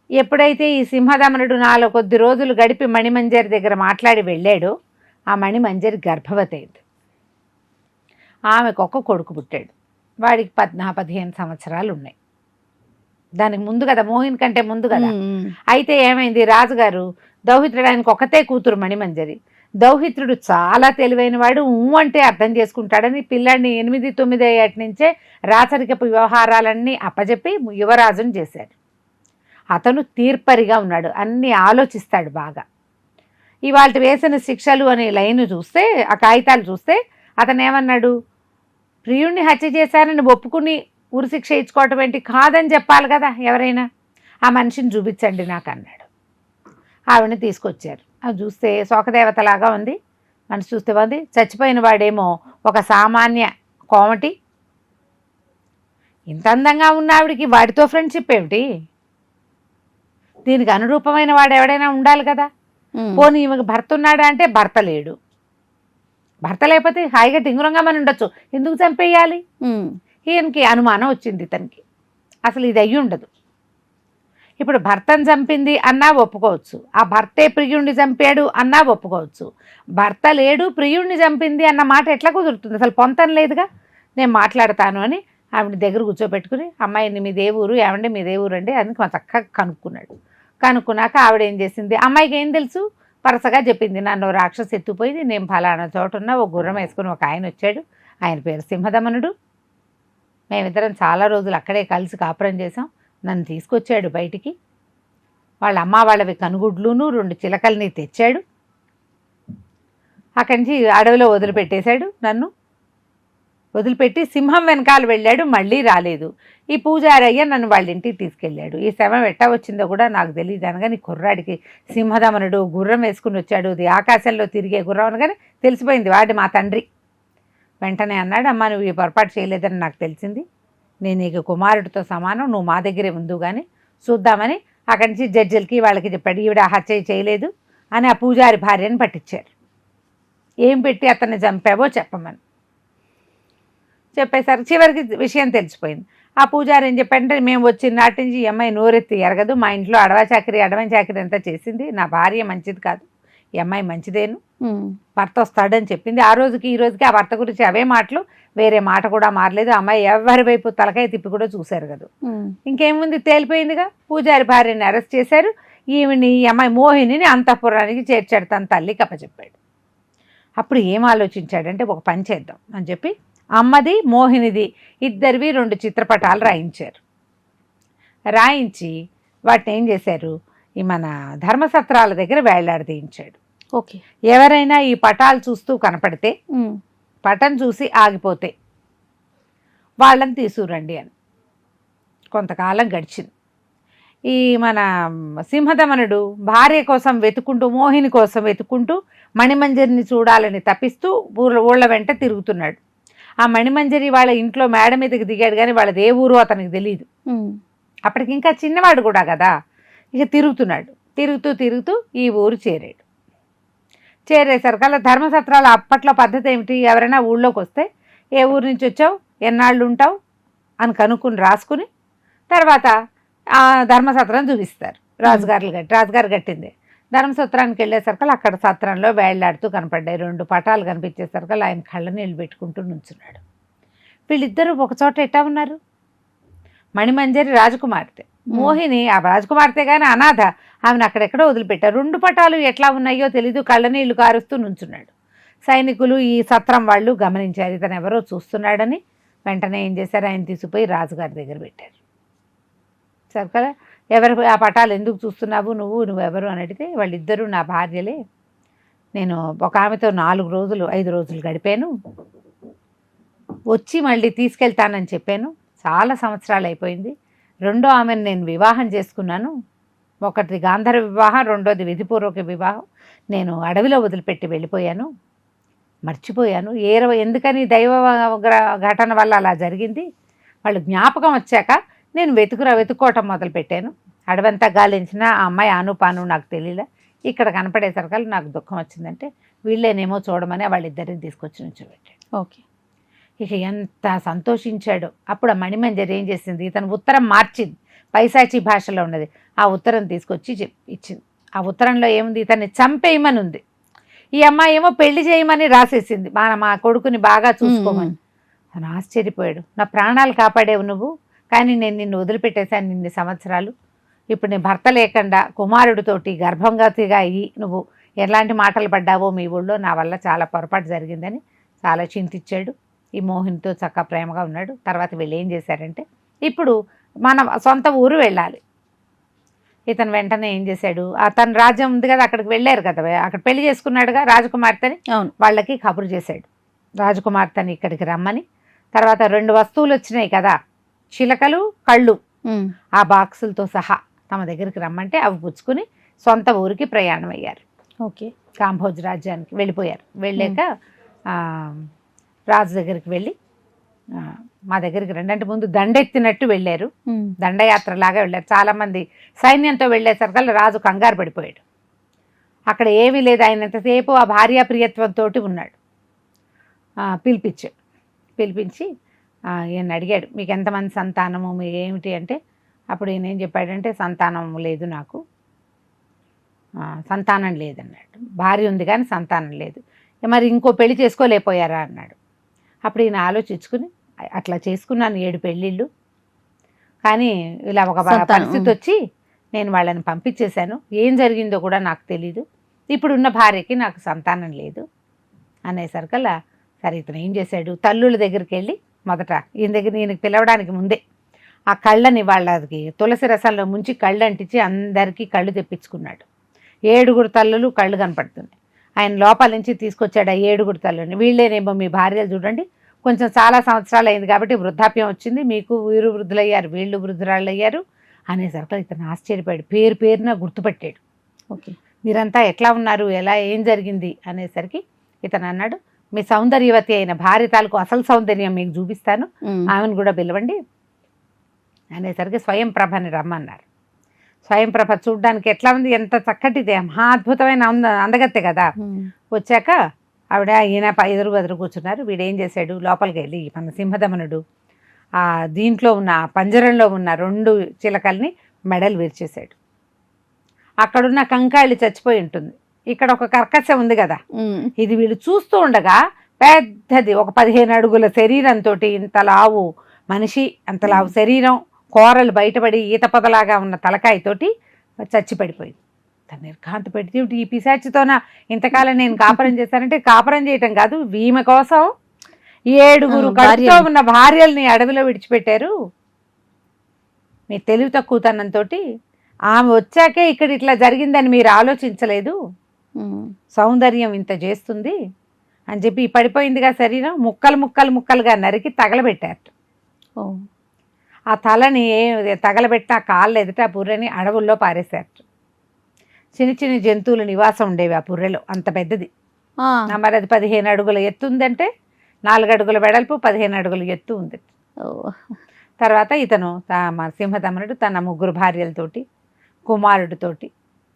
ఎప్పుడైతే ఈ సింహదమనుడు 4 కొద్ది రోజులు గడిపి మణిమంజరి దగ్గర మాట్లాడి వెళ్ళాడో ఆ మణిమంజరి గర్భవతి అయింది. ఆమెకు ఒక కొడుకు పుట్టాడు. వాడికి 14-15 సంవత్సరాలు ఉన్నాయి. దానికి ముందు కదా, మోహిని కంటే ముందు కదా. అయితే ఏమైంది, రాజుగారు దౌహిత్రుడు, ఆయనకు ఒకతే కూతురు మణిమంజరి. దౌహిత్రుడు చాలా తెలివైన వాడు, అంటే అర్థం చేసుకుంటాడని పిల్లాడిని 8-9 ఏటి నుంచే రాచరికపు వ్యవహారాలన్నీ అప్పచెప్పి యువరాజును చేశాడు. అతను తీర్పరిగా ఉన్నాడు, అన్నీ ఆలోచిస్తాడు బాగా. ఇవాళ వేసిన శిక్షలు అనే లైన్ చూస్తే, ఆ కాగితాలు చూస్తే అతను ఏమన్నాడు, ప్రియుణ్ణి హత్య చేశారని ఒప్పుకుని ఉరిశిక్ష ఇచ్చుకోవటం ఏంటి, కాదని చెప్పాలి కదా ఎవరైనా, ఆ మనిషిని చూపించండి నాకు అన్నాడు. ఆవిడని తీసుకొచ్చారు. అది చూస్తే శోకదేవతలాగా ఉంది, మనిషి చూస్తే ఉంది. చచ్చిపోయిన వాడేమో ఒక సామాన్య కోమటి. ఇంత అందంగా ఉన్న ఆవిడికి వాడితో ఫ్రెండ్షిప్ ఏమిటి, దీనికి అనురూపమైన వాడు ఎవడైనా ఉండాలి కదా. పోనీ ఈమెకు భర్త ఉన్నాడా అంటే భర్త లేడు. భర్త లేకపోతే హాయిగా టింగురంగా మనం ఉండొచ్చు, ఎందుకు చంపేయాలి. ఈయనకి అనుమానం వచ్చింది, ఇతనికి అసలు ఇది అయ్యి ఉండదు. ఇప్పుడు భర్తను చంపింది అన్నా ఒప్పుకోవచ్చు, ఆ భర్తే ప్రియుణ్ణి చంపాడు అన్నా ఒప్పుకోవచ్చు. భర్త లేడు ప్రియుణ్ణి చంపింది అన్న మాట ఎట్లా కుదురుతుంది, అసలు పొంతం లేదుగా. నేను మాట్లాడతాను అని ఆవిడ దగ్గర కూర్చోబెట్టుకుని, అమ్మాయిని మీ దేవురు, ఏమంటే మీ దేవురు అండి అని చక్కగా కనుక్కున్నాడు. కనుక్కున్నాక ఆవిడ ఏం చేసింది, అమ్మాయికి ఏం తెలుసు, వరుసగా చెప్పింది, నన్ను రాక్షసు ఎత్తుపోయింది, నేను ఫలానా చోట ఉన్నా, ఒక గుర్రం వేసుకుని ఒక ఆయన వచ్చాడు, ఆయన పేరు సింహదమనుడు, మేమిద్దరం చాలా రోజులు అక్కడే కలిసి కాపురం చేసాం, నన్ను తీసుకొచ్చాడు బయటికి, వాళ్ళ అమ్మ వాళ్ళవి కనుగుడ్లును 2 చిలకల్ని తెచ్చాడు, అక్కడి నుంచి అడవిలో వదిలిపెట్టేశాడు, నన్ను వదిలిపెట్టి సింహం వెనకాల వెళ్ళాడు, మళ్ళీ రాలేదు. ఈ పూజారయ్య నన్ను వాళ్ళ ఇంటికి తీసుకెళ్ళాడు, ఈ శవం ఎట్టా వచ్చిందో కూడా నాకు తెలియదు అనగానే కుర్రాడికి సింహదమనుడు గుర్రం వేసుకుని వచ్చాడు, ఇది ఆకాశంలో తిరిగే గుర్రం అనగానే తెలిసిపోయింది వాడి మా తండ్రి. వెంటనే అన్నాడు, అమ్మ నువ్వు ఈ పొరపాటు చేయలేదని నాకు తెలిసింది, నేను నీకు కుమారుడితో సమానం, నువ్వు మా దగ్గరే ఉండు కానీ చూద్దామని అక్కడి నుంచి జడ్జిలకి వాళ్ళకి చెప్పాడు, ఈవిడ హత్య చేయలేదు అని ఆ పూజారి భార్యను పట్టించారు. ఏం పెట్టి అతన్ని చంపావో చెప్పమని చెప్పేసరికి చివరికి విషయం తెలిసిపోయింది. ఆ పూజారి ఏం చెప్పారంటే, మేము వచ్చిన నాటి నుంచి ఈ అమ్మాయి నోరెత్తి ఎరగదు, మా ఇంట్లో అడవని చాకరీ అంతా చేసింది, నా భార్య మంచిది కాదు, ఈ అమ్మాయి మంచిదేను, భర్త వస్తాడని చెప్పింది. ఆ రోజుకి ఈ రోజుకి ఆ భర్త గురించి అవే మాటలు, వేరే మాట కూడా మారలేదు. అమ్మాయి ఎవరి వైపు తలకాయ తిప్పి కూడా చూశారు కదా. ఇంకేముంది, తేలిపోయిందిగా. పూజారి భార్యని అరెస్ట్ చేశారు. ఈ అమ్మాయి మోహినిని అంతఃపురానికి చేర్చాడు, తన తల్లికి అప్పచెప్పాడు. అప్పుడు ఏం ఆలోచించాడంటే, ఒక పని చేద్దాం అని చెప్పి అమ్మది మోహినిది ఇద్దరివి 2 చిత్రపటాలు రాయించారు. రాయించి వాటిని ఏం చేశారు, ఈ మన ధర్మసత్రాల దగ్గర వేళ్లాడదీయించాడు. ఓకే. ఎవరైనా ఈ పటాలు చూస్తూ కనపడితే, పటం చూసి ఆగిపోతే వాళ్ళని తీసుకురండి అని. కొంతకాలం గడిచింది. ఈ మన సింహదమనుడు భార్య కోసం వెతుకుంటూ, మోహిని కోసం వెతుకుంటూ మణిమంజరిని చూడాలని తప్పిస్తూ ఊళ్ళ వెంట తిరుగుతున్నాడు. ఆ మణిమంజరి వాళ్ళ ఇంట్లో మేడ మీదకి దిగాడు, కానీ వాళ్ళది ఏ ఊరు అతనికి తెలియదు. అప్పటికి ఇంకా చిన్నవాడు కూడా కదా. ఇక తిరుగుతున్నాడు. తిరుగుతూ ఈ ఊరు చేరాడు. చేరేసరికల్లా ధర్మసత్రాలు అప్పట్లో పద్ధతి ఏమిటి, ఎవరైనా ఊళ్ళోకి వస్తే ఏ ఊరు నుంచి వచ్చావు, ఎన్నాళ్ళు ఉంటావు అని కనుక్కుని రాసుకుని తర్వాత ఆ ధర్మసత్రం చూపిస్తారు. రాజుగారు కట్టింది. ధర్మసత్రానికి వెళ్ళేసరికల్లా అక్కడ సత్రంలో వేళ్లాడుతూ కనపడ్డాయి 2 పటాలు. కనిపించేసరికల్లా ఆయన కళ్ళ నీళ్ళు పెట్టుకుంటూ నుంచున్నాడు. వీళ్ళిద్దరూ ఒకచోట ఎట్టా ఉన్నారు. మణిమంజరి రాజకుమార్తె, మోహిని ఆ రాజకుమార్తె కానీ అనాథ. ఆమెను అక్కడెక్కడో వదిలిపెట్టారు. 2 పటాలు ఎట్లా ఉన్నాయో తెలీదు, కళ్ళ నీళ్లు కారుస్తూ నుంచున్నాడు. సైనికులు, ఈ సత్రం వాళ్ళు గమనించారు ఇతను ఎవరో చూస్తున్నాడని. వెంటనే ఏం చేశారు, ఆయన తీసుకుపోయి రాజుగారి దగ్గర పెట్టారు. సరే కదా, ఎవరు ఆ పటాలు ఎందుకు చూస్తున్నావు, నువ్వెవరు అని అడిగితే, వాళ్ళిద్దరూ నా భార్యలే. నేను ఒక ఆమెతో 4 రోజులు 5 రోజులు గడిపాను, వచ్చి మళ్ళీ తీసుకెళ్తానని చెప్పాను. చాలా సంవత్సరాలు అయిపోయింది. 2వ ఆమెను నేను వివాహం చేసుకున్నాను. ఒకటి గాంధర్వ వివాహం, 2వది విధిపూర్వక వివాహం. నేను అడవిలో వదిలిపెట్టి వెళ్ళిపోయాను, మర్చిపోయాను. ఎందుకని దైవ ఘటన వల్ల అలా జరిగింది. వాళ్ళు జ్ఞాపకం వచ్చాక నేను వెతుక్కోవటం మొదలుపెట్టాను. అడవంతా గాలించినా ఆ అమ్మాయి ఆనుపాను నాకు తెలియలే. ఇక్కడ కనపడేసరికి నాకు దుఃఖం వచ్చిందంటే, వీళ్ళేనేమో చూడమని వాళ్ళిద్దరిని తీసుకొచ్చి నుంచోబెట్టాడు. ఓకే. ఇక ఎంత సంతోషించాడో. అప్పుడు ఆ మణిమంజరి ఏం చేసింది, ఇతను ఉత్తరం మార్చింది, పైశాచి భాషలో ఉన్నది. ఆ ఉత్తరం తీసుకొచ్చి ఇచ్చింది. ఆ ఉత్తరంలో ఏముంది, ఇతన్ని చంపేయమని ఉంది. ఈ అమ్మాయి ఏమో పెళ్లి చేయమని రాసేసింది, మా కొడుకుని బాగా చూసుకోమని. తను ఆశ్చర్యపోయాడు. నా ప్రాణాలు కాపాడేవు నువ్వు, కానీ నేను నిన్ను వదిలిపెట్టేశాను ఇన్ని సంవత్సరాలు. ఇప్పుడు నీ భర్త లేకుండా కుమారుడితోటి గర్భంగాతిగా అయ్యి నువ్వు ఎలాంటి మాటలు పడ్డావో మీ ఊళ్ళో, నా వల్ల చాలా పొరపాటు జరిగిందని చాలా చింతించాడు. ఈ మోహినితో చక్కగా ప్రేమగా ఉన్నాడు. తర్వాత వీళ్ళు ఏం చేశారంటే, ఇప్పుడు మన సొంత ఊరు వెళ్ళాలి. ఇతను వెంటనే ఏం చేశాడు, తన రాజ్యం ఉంది కదా, అక్కడికి వెళ్ళారు కదా, అక్కడ పెళ్లి చేసుకున్నాడుగా రాజకుమార్తెని. వాళ్ళకి కబురు చేశాడు, రాజకుమార్తెని ఇక్కడికి రమ్మని. తర్వాత 2 వస్తువులు వచ్చినాయి కదా, చిలకలు, కళ్ళు, ఆ బాక్సులతో సహా తమ దగ్గరికి రమ్మంటే అవి పుచ్చుకుని సొంత ఊరికి ప్రయాణం అయ్యారు. ఓకే. కాంభోజ్ రాజ్యానికి వెళ్ళిపోయారు. వెళ్ళాక రాజు దగ్గరికి వెళ్ళి, మా దగ్గరికి రండి అంటే, ముందు దండెత్తినట్టు వెళ్ళారు, దండయాత్రలాగా వెళ్ళారు. చాలామంది సైన్యంతో వెళ్ళేసరికి రాజు కంగారు పడిపోయాడు. అక్కడ ఏమీ లేదు, ఆయన ఎంతసేపు ఆ భార్యా ప్రియత్వంతో ఉన్నాడు. పిలిపించి ఈయన అడిగాడు, మీకు ఎంతమంది సంతానము, మీకు ఏమిటి అంటే, అప్పుడు ఈయన ఏం చెప్పాడంటే, సంతానం లేదు నాకు, సంతానం లేదన్నాడు. భార్య ఉంది కానీ సంతానం లేదు. మరి ఇంకో పెళ్లి చేసుకోలేకపోయారా అన్నాడు. అప్పుడు ఈయన ఆలోచించుకుని, అట్లా చేసుకున్నాను 7 పెళ్ళిళ్ళు, కానీ ఇలా ఒక పరిస్థితి వచ్చి నేను వాళ్ళని పంపించేశాను, ఏం జరిగిందో కూడా నాకు తెలీదు, ఇప్పుడున్న భార్యకి నాకు సంతానం లేదు అనేసరికల్లా, సరే ఇతను ఏం చేశాడు, తల్లుల దగ్గరికి వెళ్ళి మొదట ఈయనకి పిలవడానికి ముందే ఆ కళ్ళని వాళ్ళకి తులసి రసంలో ముంచి కళ్ళు అంటించి అందరికీ కళ్ళు తెప్పించుకున్నాడు. 7 తల్లులు కళ్ళు కనపడుతున్నాయి. ఆయన లోపల నుంచి తీసుకొచ్చాడు ఆ 7 తల్లుని. వీళ్ళేనేమో మీ భార్యలు చూడండి, కొంచెం చాలా సంవత్సరాలు అయింది కాబట్టి వృద్ధాప్యం వచ్చింది, మీకు వీరు వృద్ధులయ్యారు, వీళ్ళు వృద్ధురాళ్ళు అయ్యారు అనేసరికి ఇతను ఆశ్చర్యపోయాడు. పేరున గుర్తుపట్టాడు. ఓకే, మీరంతా ఎట్లా ఉన్నారు, ఏం జరిగింది అనేసరికి ఇతను అన్నాడు, మీ సౌందర్యవతి అయిన భార్య తాలూకు అసలు సౌందర్యం మీకు చూపిస్తాను, ఆమెను కూడా పిలవండి అనేసరికి స్వయంప్రభని రమ్మన్నారు. స్వయంప్రభ చూడ్డానికి ఎట్లా ఉంది, ఎంత చక్కటిది, మహా అద్భుతమైన అందగత్తె కదా. వచ్చాక ఆవిడ ఈయన ఎదురు కూర్చున్నారు. వీడేం చేశాడు, లోపలికి వెళ్ళి మన సింహదమనుడు దీంట్లో ఉన్న పంజరంలో ఉన్న 2 చిలకల్ని మెడలు విరిచేశాడు. అక్కడున్న కంకాళి చచ్చిపోయి ఉంటుంది, ఇక్కడ ఒక కర్కశ ఉంది కదా, ఇది వీళ్ళు చూస్తూ ఉండగా పెద్దది ఒక 15 అడుగుల శరీరంతో ఇంత లావు మనిషి, అంత లావు శరీరం, కూరలు బయటపడి ఈత పొదలాగా ఉన్న తలకాయతోటి చచ్చి పడిపోయింది. తను నిర్ఘాంత పెడితే ఈ పిశాచితోన ఇంతకాలం నేను కాపురం చేశానంటే, కాపురం చేయటం కాదు, ఈమె కోసం 7 కడుపుతో ఉన్న భార్యల్ని అడవిలో విడిచిపెట్టారు. మీ తెలివి తక్కువతనంతో ఆమె వచ్చాకే ఇక్కడ ఇట్లా జరిగిందని మీరు ఆలోచించలేదు, సౌందర్యం ఇంత చేస్తుంది అని చెప్పి పడిపోయిందిగా శరీరం ముక్కలుగా నరికి తగలబెట్టారు. ఆ తలని తగలబెట్టి ఆ కాళ్ళు ఎదుట ఆ పుర్రెని అడవుల్లో పారేశారు. చిన్న జంతువుల నివాసం ఉండేవి ఆ పుర్రెలో, అంత పెద్దది. మరి అది 15 అడుగుల ఎత్తు ఉందంటే 4 అడుగుల వెడల్పు, 15 అడుగుల ఎత్తు ఉంది. తర్వాత ఇతను సింహదమనుడు తన 3 భార్యలతోటి, కుమారుడితోటి,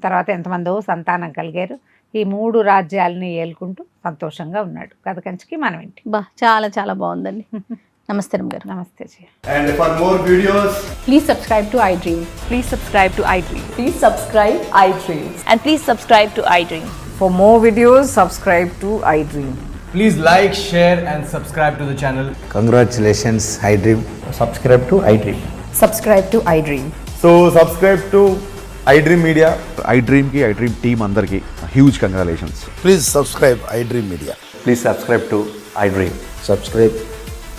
తర్వాత ఎంతమందో సంతానం కలిగారు. ఈ 3 రాజ్యాలని ఏలుకుంటూ సంతోషంగా ఉన్నాడు. కథ కంచికి మనం ఏంటి. చాలా చాలా బాగుందండి. నమస్తే గారు. నమస్తే. And for more videos, please subscribe to iDream. Please subscribe to iDream. Please subscribe iDream. And please subscribe to iDream. For more videos, subscribe to iDream. please like, share and subscribe to the channel. Congratulations, iDream. Subscribe to iDream. Subscribe to iDream. So subscribe to iDream Media. iDream ki iDream team andarki huge congratulations. Please subscribe iDream Media. Please subscribe to iDream. Subscribe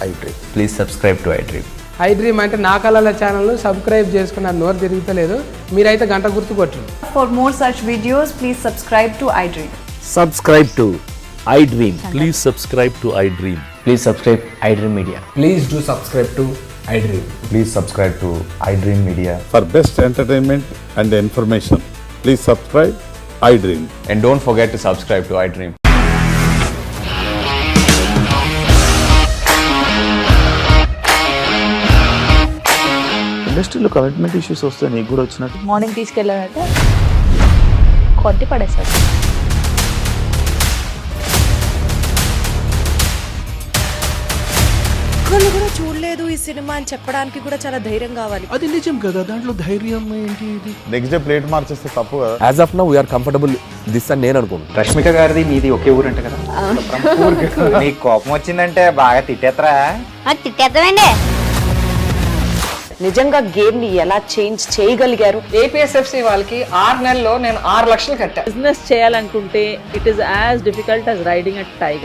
iDream. Please subscribe to iDream. iDream అంటే నా కళల channel subscribe చేసుకున్నారు, నోరు తిరుగుతలేదు, మీరైతే గంట గుర్తు కొట్టండి. For more such videos, please subscribe to iDream. Subscribe to iDream. Please subscribe to iDream. Please subscribe iDream Media. Please do subscribe to iDream. Please subscribe to iDream Media. For best entertainment and information, please subscribe iDream. And don't forget to subscribe to iDream. ఇండస్ట్రీలో commitment issues వస్తే నీకు కూడా వచ్చినట్టు. Morning తీసుకెళ్ళారంటే కొట్టి పడేశారు. ఒక్కళ్ళు కూడా చూడలేదు ఈ సినిమా అని చెప్పడానికి కూడా చాలా ధైర్యం కావాలి. అది నిజం కదా, దాంట్లో ధైర్యం ఏంటి? నెక్స్ట్ డే ప్లేట్ మార్చేస్తే తప్పు కదా. As of now we are comfortable this అని నేను అనుకుంటున్నాను. రష్మిక గారిది మీది ఒకే ఊరు అంట కదా. నీకు కోపం వచ్చిందంటే బాగా తిట్టేత్తరా? తిట్టేద్దామండి. నిజంగా గేమ్ ని ఎలా చేంజ్ చేయగలిగారు? ఏపీఎస్ఎఫ్సి వాళ్ళకి 6 నెలల్లో నేను 6 లక్షలు కట్టా. బిజినెస్ చేయాలనుకుంటే it is as difficult as riding a tiger.